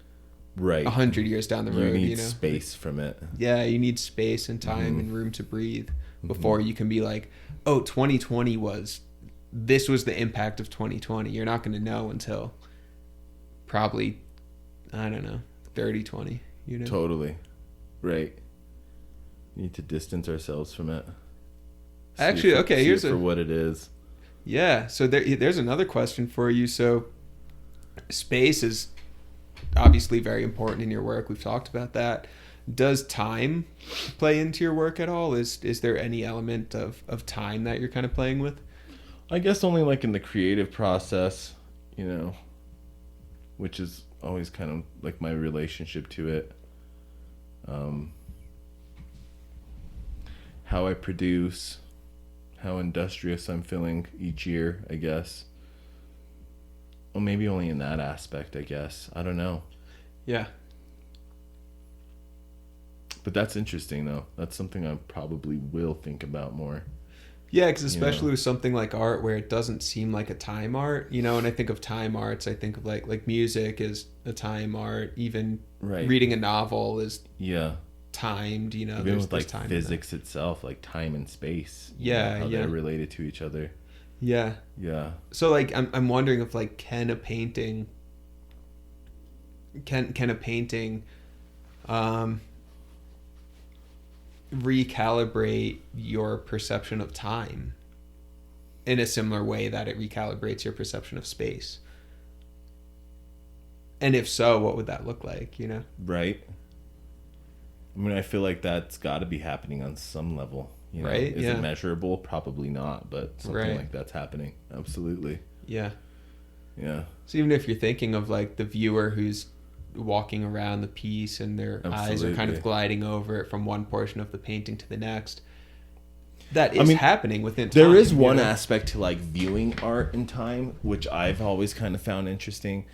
Right. 100 years down the road. You need space from it. Yeah, you need space and time and room to breathe before you can be like, oh, 2020 this was the impact of 2020. You're not going to know until probably, I don't know, 3020, Totally. Right. Need to distance ourselves from it. Actually, okay, here's for what it is. Yeah, so there's another question for you. So space is obviously very important in your work. We've talked about that. Does time play into your work at all? Is there any element of time that you're kind of playing with? I guess only like in the creative process, which is always kind of like my relationship to it. How I produce, how industrious I'm feeling each year, I guess. Well, maybe only in that aspect, I guess. I don't know. Yeah. But that's interesting, though. That's something I probably will think about more. Yeah, because especially with something like art where it doesn't seem like a time art, and I think of time arts, I think of like music is a time art, even reading a novel is timed, Even with like time physics itself, like time and space. How they're related to each other. Yeah. Yeah. So like I'm wondering if like can a painting recalibrate your perception of time in a similar way that it recalibrates your perception of space? And if so, what would that look like, Right. I mean, I feel like that's got to be happening on some level. Right? Is it measurable? Probably not, but something Right. like that's happening. Absolutely. Yeah. Yeah. So even if you're thinking of like the viewer who's walking around the piece and their eyes are kind of gliding over it from one portion of the painting to the next, that is happening within time. There is one aspect to like viewing art in time, which I've always kind of found interesting.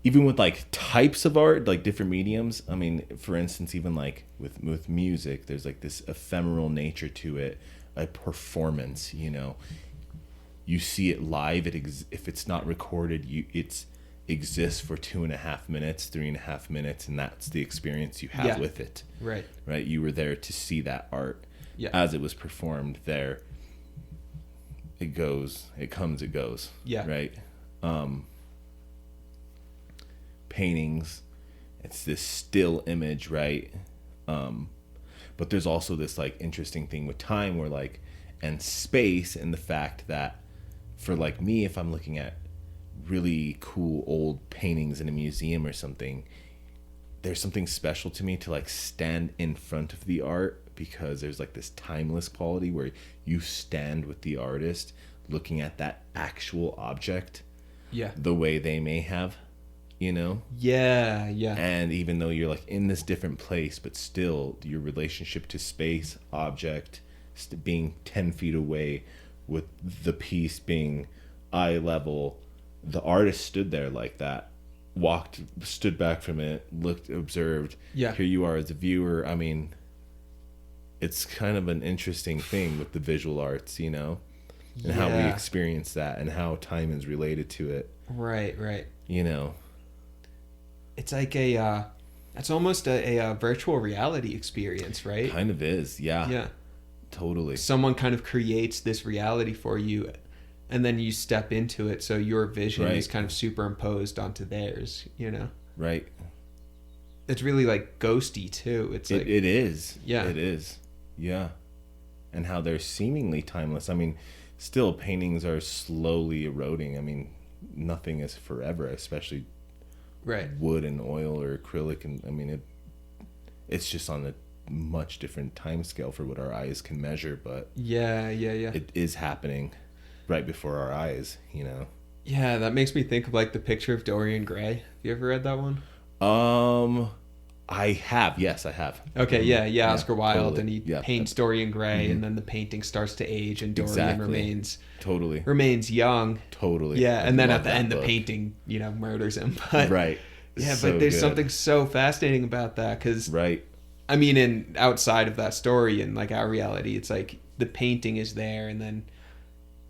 Even with like types of art, like different mediums. I mean, for instance, even like with music, there's like this ephemeral nature to it, a performance. You see it live. If it's not recorded, it exists for 2.5 minutes, 3.5 minutes, and that's the experience you have with it. Right. Right. You were there to see that art as it was performed. There. It goes. It comes. It goes. Yeah. Right. Paintings, it's this still image, right? But there's also this like interesting thing with time where like, and space, and the fact that for like me, if I'm looking at really cool old paintings in a museum or something, there's something special to me to like stand in front of the art because there's like this timeless quality where you stand with the artist looking at that actual object Yeah. the way they may have, you know? Yeah. And even though you're like in this different place, but still your relationship to space, object, being 10 feet away, with the piece being eye level, the artist stood there like that, stood back from it, looked, observed. Yeah. Here you are as a viewer. I mean, it's kind of an interesting thing with the visual arts, you know, and how we experience that and how time is related to it. Right. You know, It's like it's almost a virtual reality experience, right? kind of is. Yeah. Yeah. Totally. Someone kind of creates this reality for you, and then you step into it, so your vision is kind of superimposed onto theirs, you know? Right. It's really like ghosty too. It's like It is. Yeah. It is. Yeah. And how they're seemingly timeless. I mean, still paintings are slowly eroding. I mean, nothing is forever, especially right. wood and oil or acrylic. And I mean, it's just on a much different time scale for what our eyes can measure, but Yeah. it is happening right before our eyes, you know? Yeah, that makes me think of like the picture of Dorian Gray. Have you ever read that one? I have. Yes, I have. Okay, yeah, Oscar Wilde, totally. and he Yeah. paints Dorian Gray, and then the painting starts to age, and Dorian Exactly. remains Totally. young. Totally. Yeah, and then Love at the that end, the book. painting, murders him. But, Right. Yeah, So but there's good. something so fascinating about that, because Right. I mean, outside of that story and like our reality, it's like the painting is there, and then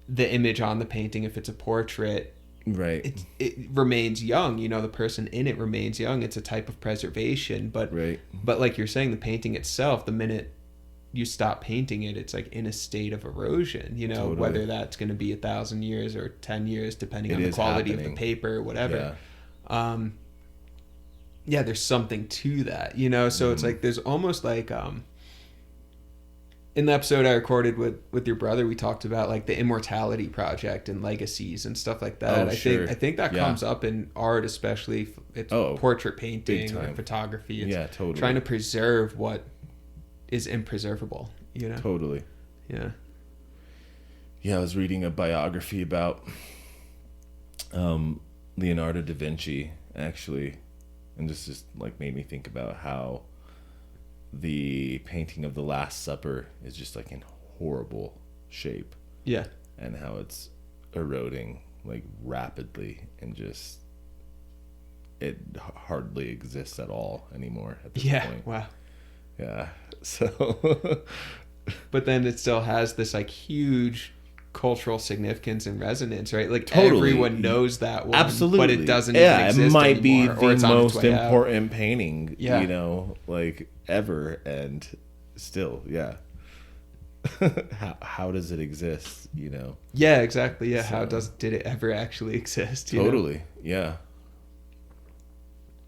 the image on the painting, if it's a portrait, Right. it remains young. The person in it remains young. It's a type of preservation, but Right. but like you're saying, the painting itself, the minute you stop painting it, it's like in a state of erosion. Totally. Whether that's going to be 1,000 years or 10 years, depending It on the is quality of happening. the paper, or whatever. Yeah. Yeah, there's something to that, so it's like there's almost like in the episode I recorded with your brother, we talked about like the Immortality Project and legacies and stuff like that. Oh, sure. I think that Yeah. comes up in art, especially if it's portrait painting or time. photography. It's Yeah, totally. trying to preserve what is impreservable, Totally. Yeah. Yeah, I was reading a biography about Leonardo da Vinci, actually, and this just like made me think about how the painting of the Last Supper is just like in horrible shape, Yeah. and how it's eroding like rapidly, and just it hardly exists at all anymore at this point. Wow. Yeah. So But then it still has this like huge cultural significance and resonance, right? Like Totally. everyone knows that one, absolutely, but it doesn't yeah, even exist it might anymore, be or the it's on its most way out. important painting, Yeah. like ever, and still, yeah. how does it exist, Yeah, exactly. Yeah, how So- did it ever actually exist? you know? Totally. Yeah.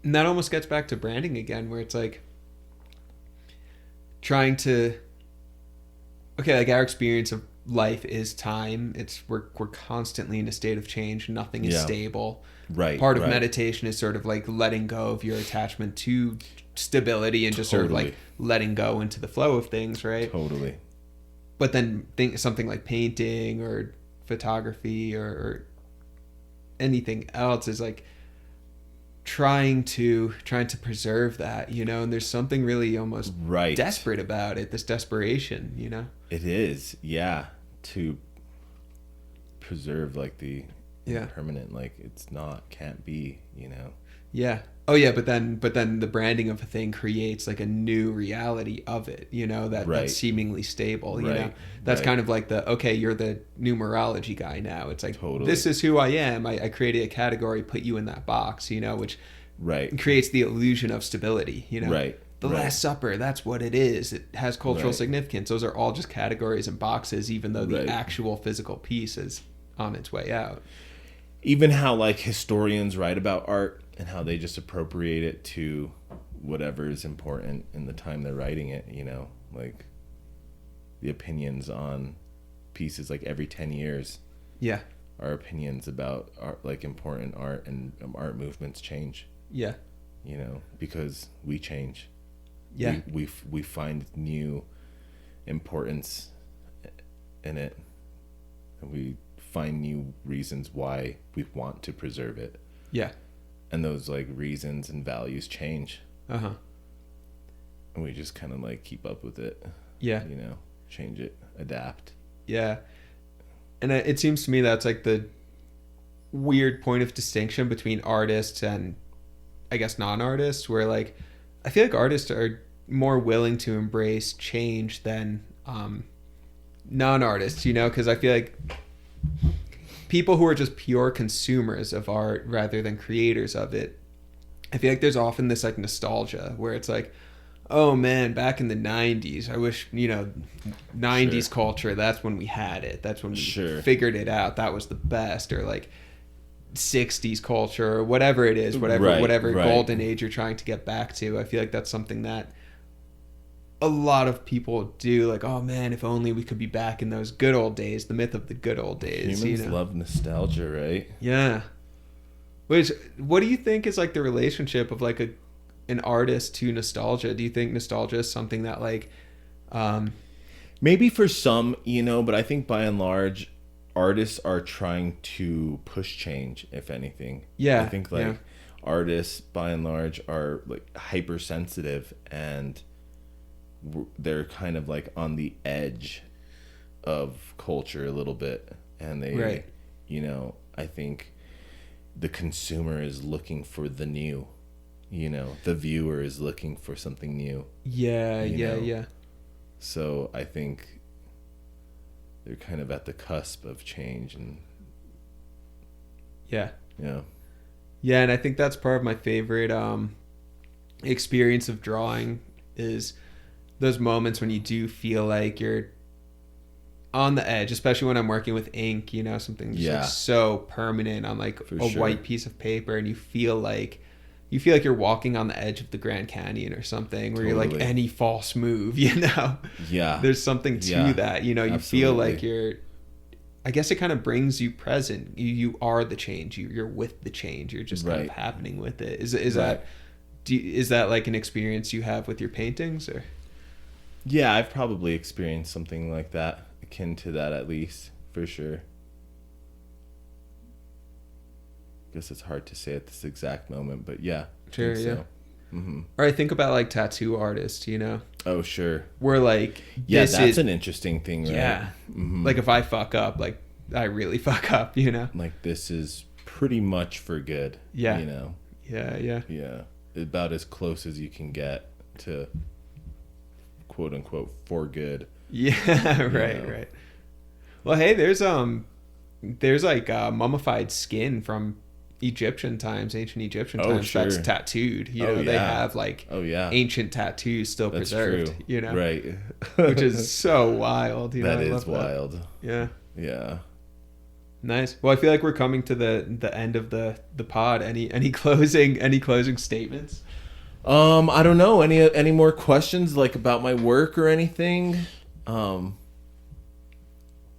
And that almost gets back to branding again, where it's like trying to, okay, like our experience of life is time. We're constantly in a state of change. Nothing is Yeah. stable. Right. Part of right. meditation is sort of like letting go of your attachment to stability and just sort of like Totally. letting go into the flow of things, right? Totally. But then something like painting or photography or anything else is like trying to preserve that, and there's something really almost Right. desperate about it, this desperation, It is, yeah, to preserve like the Yeah. impermanent, like can't be, Yeah. Oh yeah, but then the branding of a thing creates like a new reality of it, Right. that's seemingly stable, Right. That's Right. kind of like okay, you're the numerology guy now. It's like, Totally. this is who I am. I created a category, put you in that box, which Right. creates the illusion of stability, Right. The Right. Last Supper, that's what it is. It has cultural Right. significance. Those are all just categories and boxes, even though the Right. actual physical piece is on its way out. Even how like historians write about art and how they just appropriate it to whatever is important in the time they're writing it, like the opinions on pieces like every 10 years, Yeah. our opinions about art, like important art and art movements change, Yeah. because we change. Yeah. We find new importance in it, and we find new reasons why we want to preserve it. Yeah. And those like reasons and values change. Uh-huh. And we just kind of like keep up with it. Yeah. You know, change it, adapt. Yeah. And it seems to me that's like the weird point of distinction between artists and I guess non-artists, where like I feel like artists are more willing to embrace change than non-artists, you know, because I feel like people who are just pure consumers of art rather than creators of it, I feel like there's often this like nostalgia where it's like, oh man, back in the 90s, I wish, you know, 90s Sure. culture, that's when we had it. That's when we Sure. figured it out. That was the best. Or like 60s culture or whatever it is, whatever Right. golden age you're trying to get back to. I feel like that's something that a lot of people do, like, oh man, if only we could be back in those good old days, the myth of the good old days. Humans you know? love nostalgia, right? Yeah. Which, what do you think is like the relationship of like an artist to nostalgia? Do you think nostalgia is something that like Maybe for some, you know, but I think by and large, artists are trying to push change, if anything. Yeah, I think like yeah. artists by and large are like hypersensitive, and they're kind of like on the edge of culture a little bit, and they, Right. you know, I think the consumer is looking for the new, you know, the viewer is looking for something new. yeah, You yeah, know. yeah. So I think they're kind of at the cusp of change, and Yeah. yeah. Yeah, and I think that's part of my favorite experience of drawing is those moments when you do feel like you're on the edge, especially when I'm working with ink, you know, something just Yeah. like so permanent on like For a sure. white piece of paper, and you feel like you're walking on the edge of the Grand Canyon or something, where you're like Totally. any false move, you know. Yeah. There's something to Yeah. that, you know. You feel like Absolutely. I guess it kind of brings you present. You are the change. You're with the change. You're just kind of Right. happening with it. Is Right. that is that like an experience you have with your paintings, or? Yeah, I've probably experienced something like that, akin to that at least, for sure. Guess it's hard to say at this exact moment, but yeah. I Sure, think yeah. so. Mm-hmm. Or I think about like tattoo artists, you know, Oh, sure. where like Yeah, this that's is an interesting thing, right? yeah. Mhm. Like if I fuck up, like I really fuck up, you know. Like this is pretty much for good. Yeah. You know? Yeah, yeah. Yeah. About as close as you can get to quote unquote for good. Yeah, right, know. right. Well, hey, there's like mummified skin from Egyptian times, ancient Egyptian Oh, times that's sure. tattooed. You Oh, know, they yeah. have like Oh yeah. ancient tattoos still That's preserved, true. you know. Right. Which is so wild, you know. That I is love wild. Yeah. Yeah. Nice. Well, I feel like we're coming to the end of the pod. Any closing statements? I don't know. Any more questions like about my work or anything?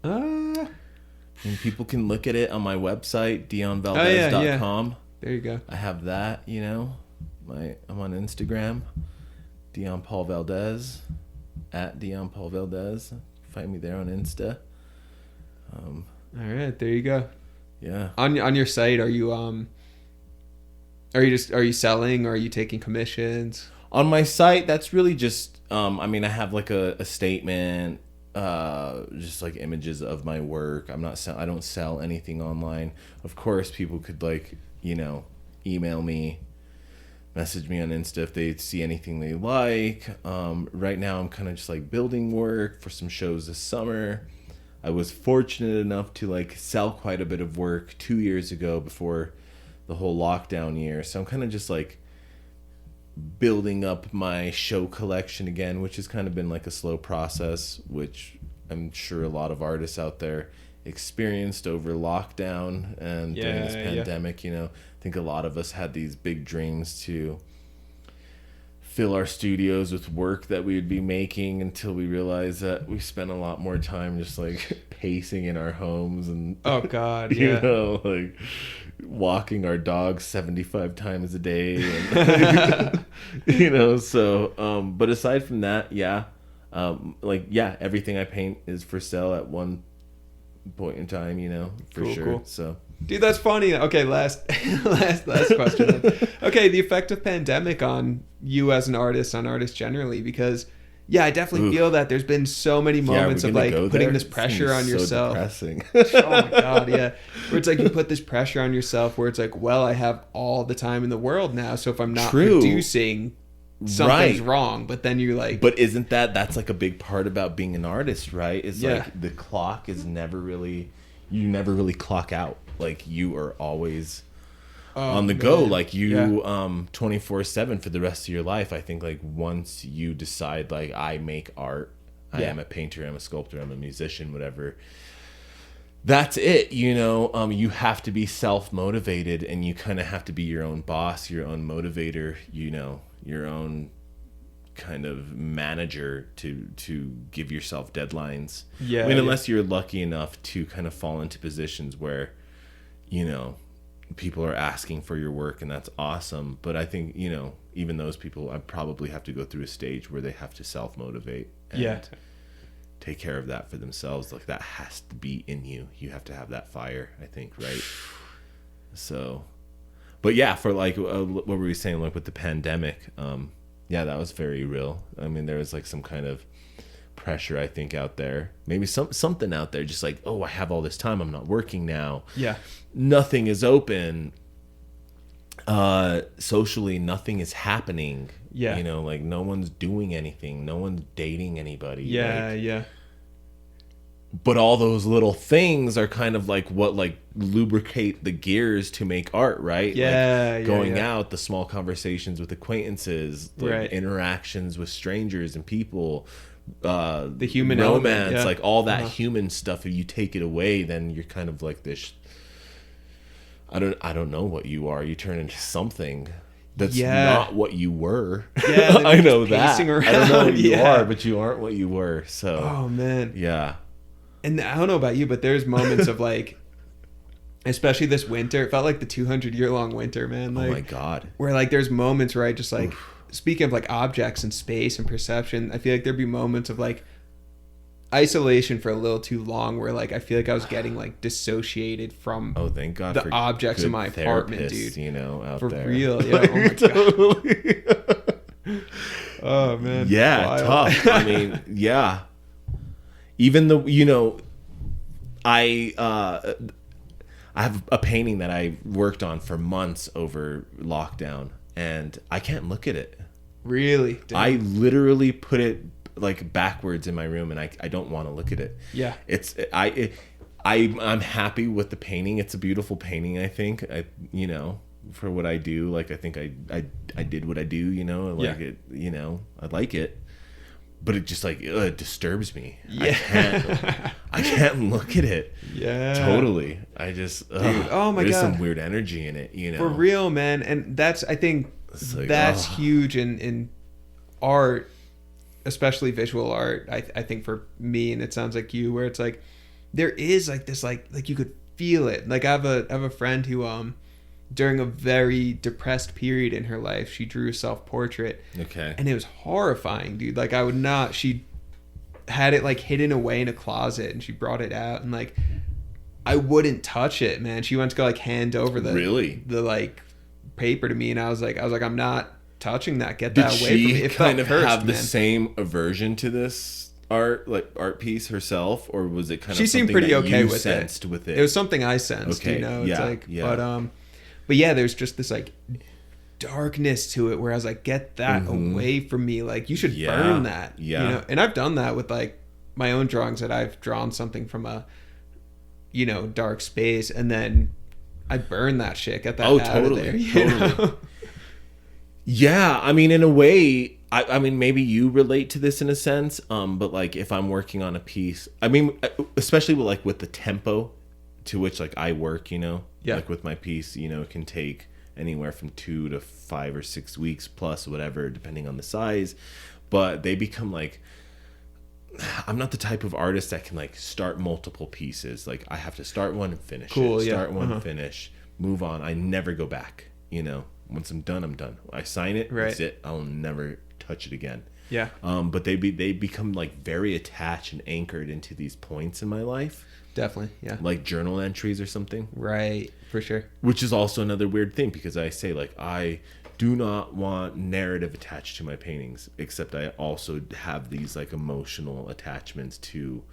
And people can look at it on my website, dionvaldez.com. There you go. I have that, you know. I'm on Instagram, Dion Paul Valdez, at Dion Paul Valdez. Find me there on Insta. All right, there you go. Yeah. On your site, are you selling, or are you taking commissions? On my site, that's really just I mean, I have like a statement, just like images of my work. I don't sell anything online. Of course, people could like, you know, email me, message me on Insta if they see anything they like. Right now I'm kind of just like building work for some shows this summer. I was fortunate enough to like sell quite a bit of work 2 years ago before the whole lockdown year. So I'm kind of just like building up my show collection again, which has kind of been like a slow process, which I'm sure a lot of artists out there experienced over lockdown and during this pandemic. You know, I think a lot of us had these big dreams to fill our studios with work that we would be making, until we realized that we spent a lot more time just like pacing in our homes and Oh God, you yeah. know, like walking our dogs 75 times a day and, you know, so but aside from that, yeah, Like, yeah, everything I paint is for sale at one point in time, for Cool, sure. cool. So, Dude, that's funny. Okay, last question. Okay, the effect of pandemic on you as an artist, on artists generally, because yeah, I definitely feel that there's been so many moments of like putting this pressure on yourself. Depressing. Oh my god, yeah. Where it's like you put this pressure on yourself where it's like, well, I have all the time in the world now, so if I'm not producing, something's wrong. But then you're like, but isn't that's like a big part about being an artist, right? It's like the clock is never really clock out. Like you are always on the go, like you 24/7 for the rest of your life. I think like once you decide like I make art, I am a painter, I'm a sculptor, I'm a musician, whatever, that's it. You have to be self-motivated, and you kind of have to be your own boss, your own motivator, your own kind of manager to give yourself deadlines. Unless you're lucky enough to kind of fall into positions where people are asking for your work, and that's awesome. But I think, even those people, I probably have to go through a stage where they have to self-motivate and take care of that for themselves. Like that has to be in you. You have to have that fire, I think, right? So, but yeah, for like, what were we saying, like with the pandemic, that was very real. I mean, there was like some kind of pressure, I think, out there, maybe something out there, just like, oh, I have all this time, I'm not working now, nothing is open, socially nothing is happening, like no one's doing anything, no one's dating anybody, but all those little things are kind of like what like lubricate the gears to make art, right? Going out, the small conversations with acquaintances, like interactions with strangers and people, the human romance element, like all that human stuff. If you take it away, then you're kind of like this, I don't know what you are. You turn into something that's not what you were. I know that. Around. I don't know what you are, but you aren't what you were. So and I don't know about you, but there's moments of like, especially this winter, it felt like the 200-year-long winter, man. Like, oh my god, where like there's moments where I just like, speaking of like objects and space and perception, I feel like there'd be moments of like isolation for a little too long where like I feel like I was getting like dissociated from thank God the for objects in my apartment, dude. Out for there. real. Oh my totally. God. Oh man. Tough. I mean, even though I have a painting that I worked on for months over lockdown, and I can't look at it. Really? Damn. I literally put it like backwards in my room, and I don't want to look at it. I'm happy with the painting. It's a beautiful painting, I think. For what I do, like I think I did what I do, it, I like it. But it just like it disturbs me. I can't look at it. Totally. I just dude, oh my god, there's some weird energy in it, for real, man. And that's, I think like, that's huge in art, especially visual art. I think for me, and it sounds like you, where it's like there is like this like you could feel it. Like I have a friend who during a very depressed period in her life, she drew a self-portrait. Okay. And it was horrifying, dude. Like she had it like hidden away in a closet, and she brought it out, and like I wouldn't touch it, man. She went to go like hand over the like paper to me, and I was like I'm not touching that. Get that away from me. It kind of have the same aversion to this art piece herself, or was it kind of she seemed pretty okay with it? It was something I sensed, okay. It's like, but yeah, there's just this like darkness to it where I was like, get that away from me. Like you should burn that. And I've done that with like my own drawings, that I've drawn something from a dark space, and then I burn that shit. Get that out of there. Totally. Yeah, I mean, in a way, I mean, maybe you relate to this in a sense, but like if I'm working on a piece, I mean, especially with the tempo to which like I work, like with my piece, it can take anywhere from 2 to 5 or 6 weeks plus whatever, depending on the size. But they become like, I'm not the type of artist that can like start multiple pieces. Like I have to start one and finish it. Start one, finish, move on. I never go back. Once I'm done, I'm done. I sign it. Right. That's it. I'll never touch it again. Yeah. But they become like very attached and anchored into these points in my life. Definitely. Yeah. Like journal entries or something. Right. For sure. Which is also another weird thing, because I say like I do not want narrative attached to my paintings, except I also have these like emotional attachments to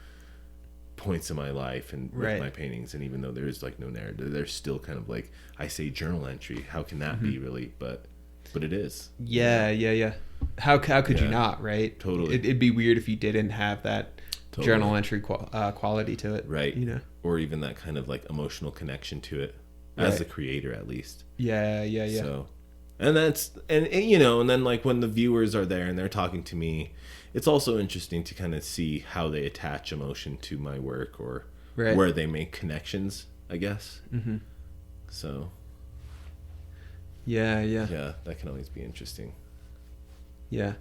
points in my life and with my paintings. And even though there is like no narrative, there's still kind of like, I say journal entry. How can that be really? But it is. Yeah. How could you not, right? Totally. It'd be weird if you didn't have that journal entry quality to it. Right. You know? Or even that kind of like emotional connection to it as the creator, at least. Yeah. So, and that's, and you know, and then like when the viewers are there and they're talking to me, it's also interesting to kind of see how they attach emotion to my work, or where they make connections, I guess. Mm-hmm. So. Yeah. Yeah, that can always be interesting. Yeah.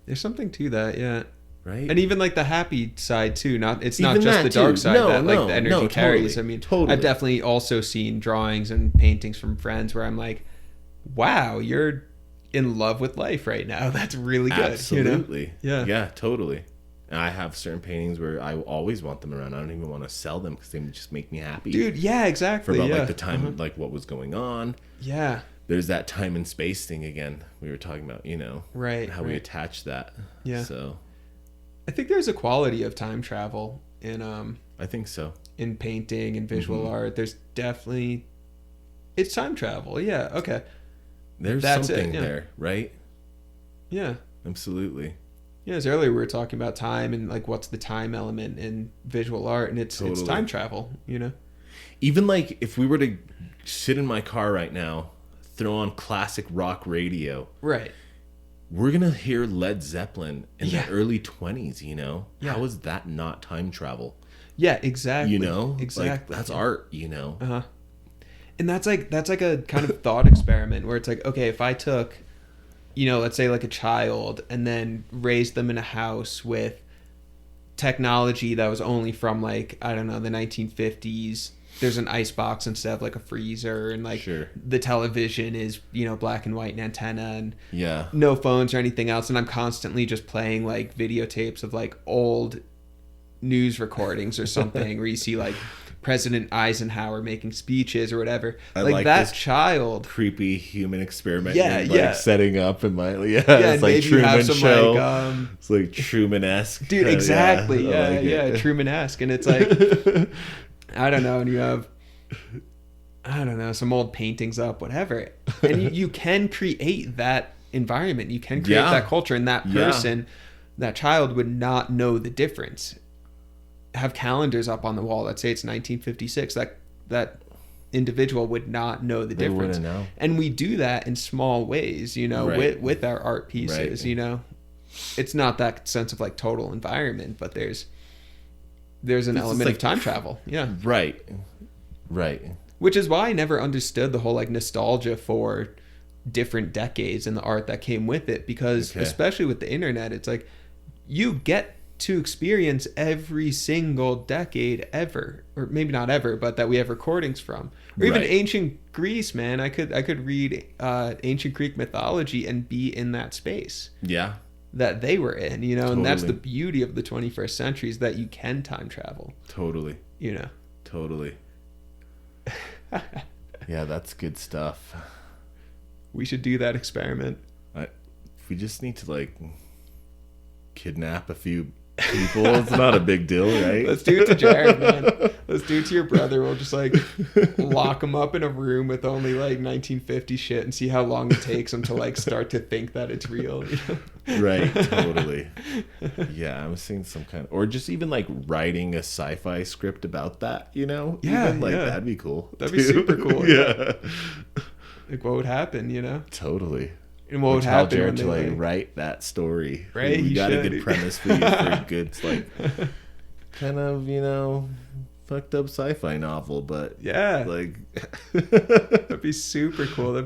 There's something to that, yeah. Right. And even like the happy side too. It's even not just the dark too. side that like the energy carries. Totally, I mean, totally. I've definitely also seen drawings and paintings from friends where I'm like, wow, you're in love with life right now. That's really good. Absolutely. You know? Yeah, totally. And I have certain paintings where I always want them around. I don't even want to sell them because they just make me happy. Dude, yeah, exactly. For about like the time, like what was going on. Yeah. There's that time and space thing again we were talking about, you know. Right. How we attach that. Yeah. So I think there's a quality of time travel in I think so. In painting and visual art. There's definitely, it's time travel. Yeah. Okay. That's something there, right? Yeah. Absolutely. Yeah, as earlier we were talking about time and like what's the time element in visual art, and it's time travel, you know? Even like if we were to sit in my car right now, throw on classic rock radio. Right. We're going to hear Led Zeppelin in the early 20s, you know? Yeah. How is that not time travel? Yeah, exactly. You know? Exactly. Like, that's art, you know? Uh-huh. And that's like a kind of thought experiment where it's like, okay, if I took, you know, let's say like a child and then raised them in a house with technology that was only from like, I don't know, the 1950s. There's an icebox instead of like a freezer, and like the television is, you know, black and white and antenna, and no phones or anything else. And I'm constantly just playing like videotapes of like old news recordings or something where you see like President Eisenhower making speeches or whatever. I like that child. Creepy human experiment. Yeah. Setting up in my, it's like Truman Show. Like, it's like Truman-esque. Dude, exactly. Truman-esque. And it's like, I don't know, and you have, I don't know, some old paintings up, whatever. And you can create that environment. You can create that culture, and that person, that child would not know the difference. Have calendars up on the wall that say it's 1956. That individual would not know the difference. They wouldn't know. And we do that in small ways, you know, with our art pieces, you know. It's not that sense of like total environment, but there's an element of time travel. Yeah. Right. Which is why I never understood the whole like nostalgia for different decades and the art that came with it, because especially with the internet, it's like you get to experience every single decade ever, or maybe not ever, but that we have recordings from, or even ancient Greece, man. I could read ancient Greek mythology and be in that space. Yeah. That they were in, you know, and that's the beauty of the 21st century, is that you can time travel. Totally. You know. Totally. Yeah, that's good stuff. We should do that experiment. We just need to like kidnap a few people. It's not a big deal, right? Let's do it to Jarad, man. Let's do it to your brother. We'll just like lock him up in a room with only like 1950 shit and see how long it takes him to like start to think that it's real. You know? Right, totally. Yeah, I was seeing some kind of, or just even like writing a sci-fi script about that, you know? Yeah, even like that'd be cool. That'd be super cool. Yeah. Like what would happen, you know? Totally. And what would happen Jared to like write that story? Right, you got a good premise for you for a good like kind of, you know, fucked up sci-fi novel, but like that'd be super cool.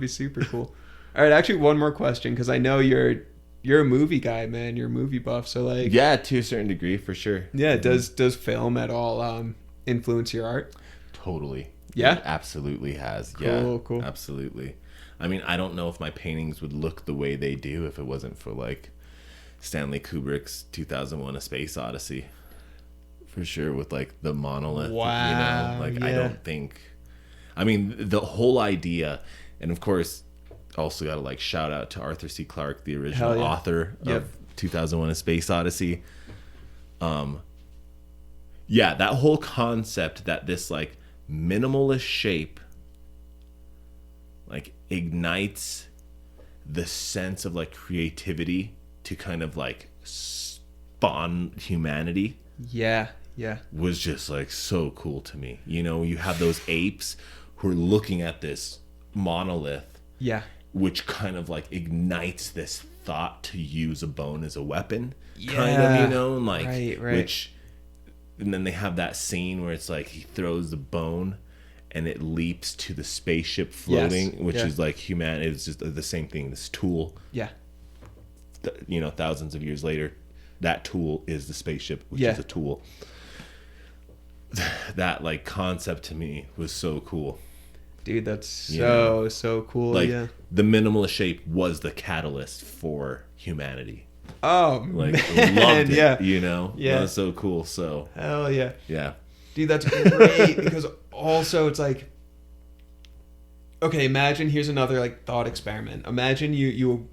All right, actually, one more question, because I know you're a movie guy, man. You're a movie buff, so like to a certain degree, for sure. Yeah, does film at all influence your art? Totally. Yeah, it absolutely has. Cool. Absolutely. I mean, I don't know if my paintings would look the way they do if it wasn't for like Stanley Kubrick's 2001: A Space Odyssey, for sure, with like the monolith. Wow, I yeah. don't think. I mean, the whole idea, and of course, also got to like shout out to Arthur C. Clarke, the original Hell yeah. author Yep. of 2001: A Space Odyssey. Yeah, that whole concept that this like minimalist shape like ignites the sense of like creativity to kind of like spawn humanity Yeah. was just like so cool to me. You know, you have those apes who are looking at this monolith, Yeah. which kind of like ignites this thought to use a bone as a weapon, kind Yeah. of, you know, and like Right. which, and then they have that scene where it's like he throws the bone and it leaps to the spaceship floating, Yes. which Yeah. is like humanity. It's just the same thing. This tool, Yeah. you know, thousands of years later, that tool is the spaceship, which Yeah. is a tool. That like concept to me was so cool. Dude, that's so cool. Like yeah. the minimalist shape was the catalyst for humanity. Oh, Like man. loved it, Yeah. you know? Yeah. That was so cool. So Hell yeah. yeah. Dude, that's great because also it's like, okay, imagine here's another like thought experiment. Imagine you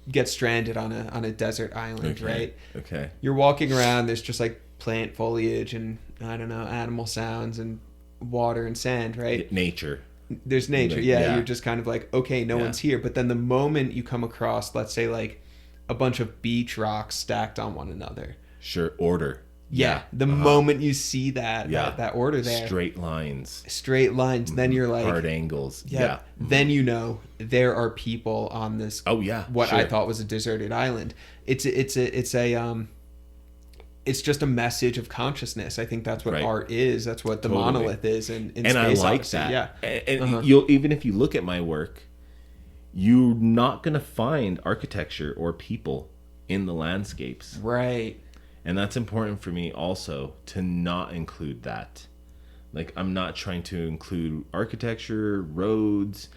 get stranded on a desert island, Okay. right? Okay. You're walking around, there's just like plant foliage and I don't know, animal sounds and water and sand, right? Nature. There's nature. Like, Yeah, yeah. you're just kind of like, okay, no Yeah. one's here. But then the moment you come across, let's say like a bunch of beach rocks stacked on one another. Sure. Order. Yeah. The Uh-huh. moment you see that, Yeah. that order there, Straight lines. straight lines, then you're like, Hard angles. yeah. Yeah. Then you know there are people on this. Oh yeah. What sure. I thought was a deserted island. It's just a message of consciousness. I think that's what Right. art is. That's what the Totally. monolith is. In And I Space like Odyssey. that. Yeah. And Uh-huh. you'll, even if you look at my work, you're not gonna find architecture or people in the landscapes. Right. And that's important for me also to not include that. Like I'm not trying to include architecture, roads,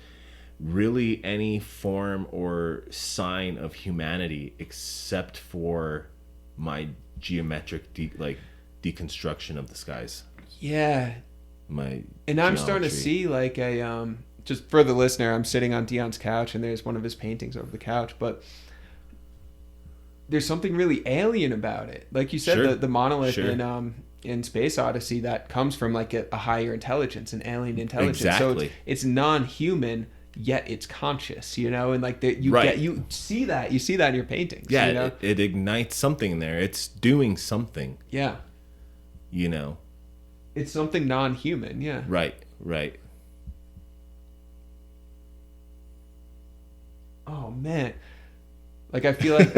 really any form or sign of humanity except for my geometric deconstruction of the skies. Yeah. My And I'm starting to geometry. see like a just for the listener, I'm sitting on Dion's couch and there's one of his paintings over the couch, but there's something really alien about it. Like you said, Sure. the monolith Sure. in Space Odyssey that comes from like a higher intelligence, an alien intelligence. Exactly. So it's non-human, yet it's conscious, you know, and like Right. you see that in your paintings. Yeah, you know? it ignites something there. It's doing something, Yeah. you know. It's something non-human. Yeah. Right. Oh man. Like I feel like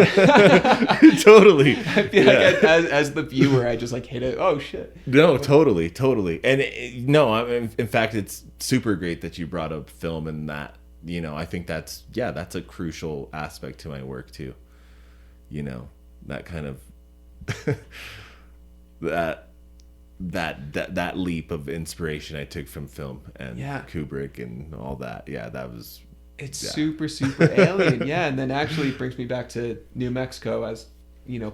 Totally. I feel like as the viewer, I just like hit it. Oh shit! No, totally. And in fact, it's super great that you brought up film and that. You know, I think that's a crucial aspect to my work too. You know, that kind of that leap of inspiration I took from film and Yeah. Kubrick and all that. Yeah, that was. It's Yeah. super alien. Yeah, and then actually it brings me back to New Mexico as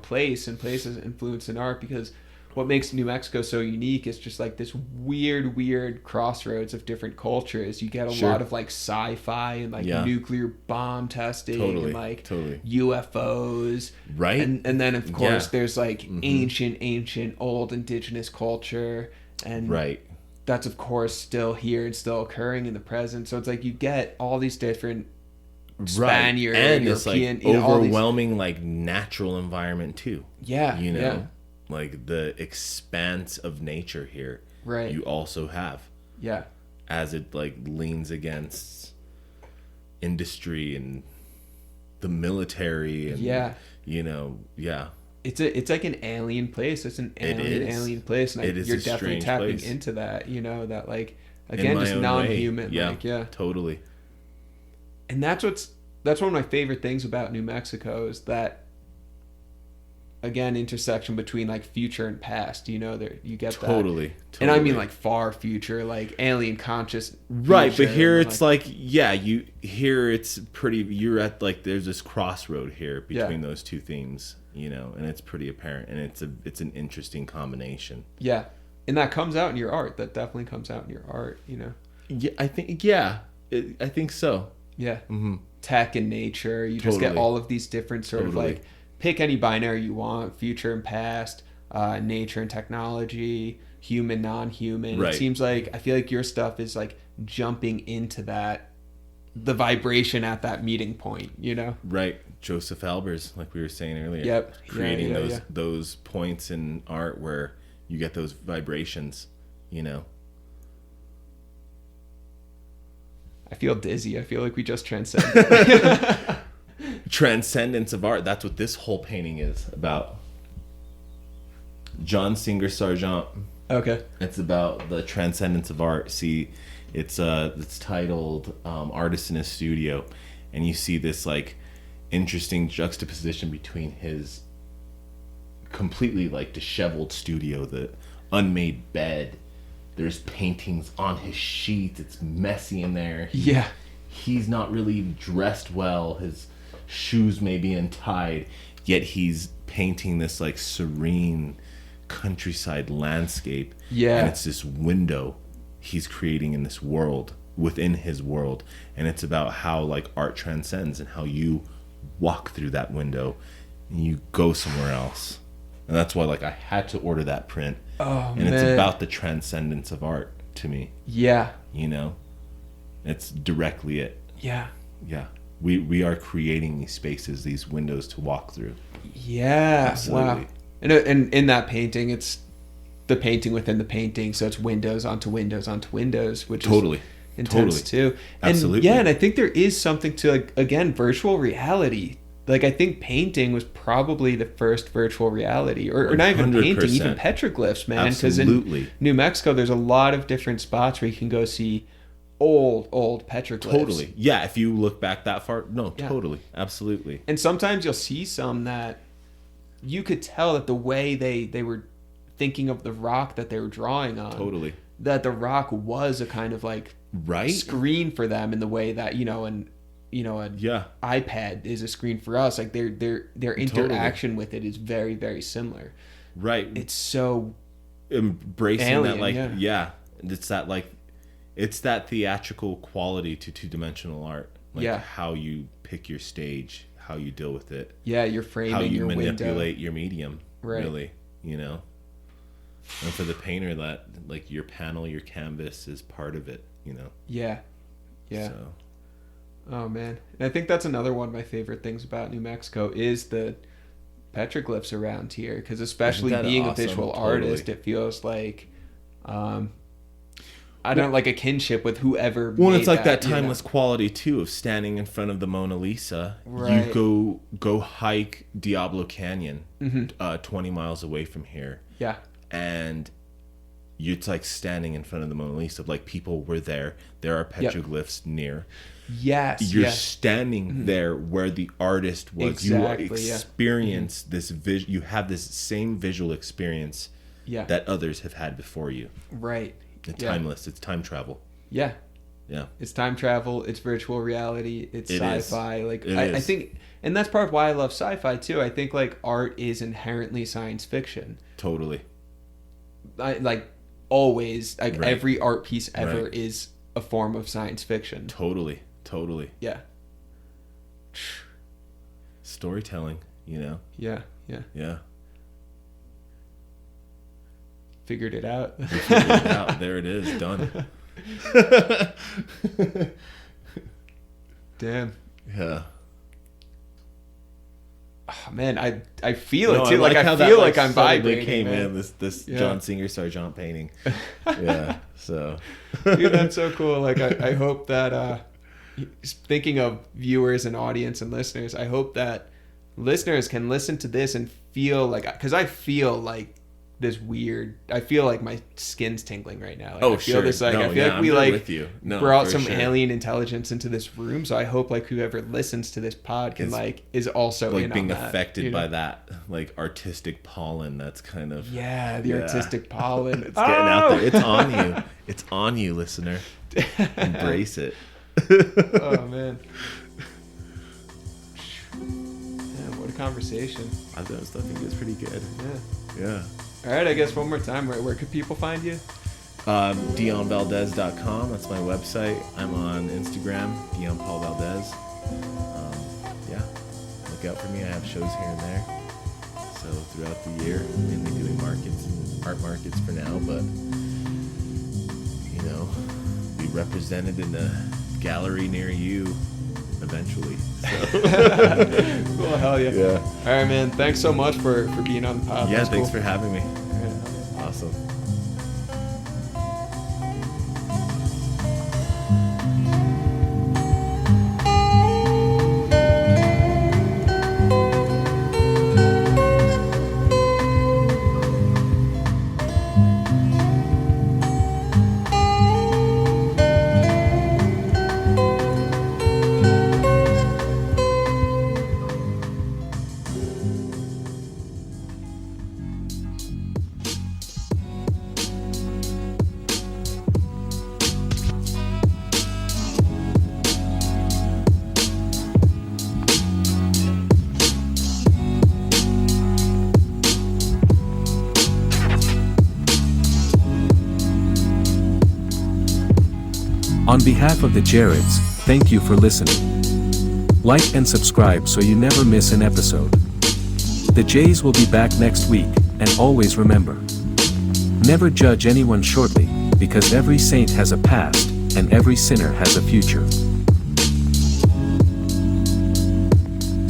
places influence in art, because what makes New Mexico so unique is just like this weird crossroads of different cultures. You get a Sure. lot of like sci-fi and like Yeah. nuclear bomb testing Totally, and like totally. UFOs. Right. And then of course Yeah. there's like Mhm. ancient old indigenous culture, and Right. that's of course still here and still occurring in the present. So it's like you get all these different Spaniard, and this like European, all these- overwhelming like natural environment too. Yeah, You know, yeah. like the expanse of nature here. Right. You also have, Yeah. as it like leans against industry and the military and Yeah. you know, yeah. It's like an alien place. It's an It is. alien place, and It is you're a definitely strange tapping place. into that. You know that like In again my just own way. non-human. Yeah, Like, yeah. totally. And that's one of my favorite things about New Mexico is that again, intersection between like future and past. You know, there you get Totally. that. And I mean like far future, like alien conscious. Right, but here and, it's like it's pretty. You're at like there's this crossroad here between those two themes, you know, and it's pretty apparent, and it's an interesting combination. Yeah, and that comes out in your art. That definitely comes out in your art. You know. Yeah, I think so. Yeah. Mm-hmm. Tech and nature. You just get all of these different sort of like, pick any binary you want, future and past, nature and technology, human, non-human. Right. It seems like, I feel like your stuff is like jumping into that, the vibration at that meeting point, you know? Right. Joseph Albers, like we were saying earlier. Yep. Creating those points in art where you get those vibrations, you know? I feel dizzy. I feel like we just transcended. Transcendence of art. That's what this whole painting is about. John Singer Sargent. Okay. It's about the transcendence of art. See, it's titled Artist in His Studio, and you see this like interesting juxtaposition between his completely like disheveled studio, the unmade bed. There's paintings on his sheets. It's messy in there. He's not really dressed well. His shoes may be untied, yet he's painting this like serene countryside landscape. Yeah. And it's this window he's creating in this world, within his world. And it's about how like art transcends and how you walk through that window and you go somewhere else. And that's why like I had to order that print. Oh, and man. It's about the transcendence of art to me. Yeah. You know? It's directly it. Yeah. Yeah. We are creating these spaces, these windows to walk through. Yeah. Absolutely. Wow. And in that painting, it's the painting within the painting, so it's windows onto windows onto windows, which Totally. is intense too. And Absolutely. yeah, and I think there is something to, like, again, virtual reality. Like, I think painting was probably the first virtual reality, or not even painting, 100%. even petroglyphs, man. Because Absolutely. in New Mexico, there's a lot of different spots where you can go see old petroglyphs. Totally. Yeah, if you look back that far, Yeah. totally. Absolutely. And sometimes you'll see some that you could tell that the way they were thinking of the rock that they were drawing on, Totally. that the rock was a kind of like Right? screen for them, in the way that, an iPad is a screen for us. Like their interaction with it is very, very similar. Right. It's so Embracing alien, that, like, yeah. it's that theatrical quality to two-dimensional art. Like Yeah. how you pick your stage, how you deal with it, yeah, you're framing how you your manipulate window. your medium, Right. really, you know? And for the painter, that, like, your panel, your canvas is part of it, you know? Yeah. So, Oh man, and I think that's another one of my favorite things about New Mexico is the petroglyphs around here, because especially Isn't that being awesome? a visual Totally. artist, it feels like I don't like a kinship with whoever. well, made it's like that you know? timeless quality too of standing in front of the Mona Lisa. Right. You go hike Diablo Canyon, Mm-hmm. 20 miles away from here, Yeah, and it's like standing in front of the Mona Lisa. Like, people were there. There are petroglyphs near. yes, You're yes. standing there where the artist was. Exactly, You yeah. experience this you have this same visual experience Yeah, that others have had before you. right. It's Yeah. timeless. It's time travel. Yeah, Yeah. it's time travel. It's virtual reality. It's It is. sci-fi. Like It I is. think, and that's part of why I love sci-fi too. I think like art is inherently science fiction. Totally. Like always, like Right. every art piece ever Right. is a form of science fiction. Totally. Yeah, Storytelling, you know? yeah. Yeah. Figured it out. We figured it out. There it is. Done. Damn. Yeah. Oh, man, I feel No, it too. Like I how feel that, like I'm suddenly vibrating. came man. in, this Yeah. John Singer Sargent painting. Yeah. So. Dude, that's so cool. Like I hope that thinking of viewers and audience and listeners, I hope that listeners can listen to this and feel like, because I feel like this weird. I feel like my skin's tingling right now. Like, Oh, I feel sure. This like No, I feel yeah, like we I'm there like with you. No, brought for some sure. alien intelligence into this room. So I hope like whoever listens to this pod can is also like in being on that, affected by that like artistic pollen that's kind of the artistic pollen. It's getting out there. It's on you. It's on you, listener. Embrace it. Oh man. What a conversation. I think it's pretty good. Yeah. All right, I guess one more time. Where could people find you? DionValdez.com. That's my website. I'm on Instagram, Dion Paul Valdez. Yeah, look out for me. I have shows here and there. So throughout the year, mainly doing art markets for now, but be represented in a gallery near you eventually. So. Well, hell yeah. Yeah. All right, man. Thanks so much for being on the pod. Yeah, That's thanks cool. for having me. Yeah. Awesome. On behalf of the Jarads, thank you for listening. Like and subscribe so you never miss an episode. The Jays will be back next week, and always remember: never judge anyone shortly, because every saint has a past, and every sinner has a future.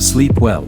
Sleep well.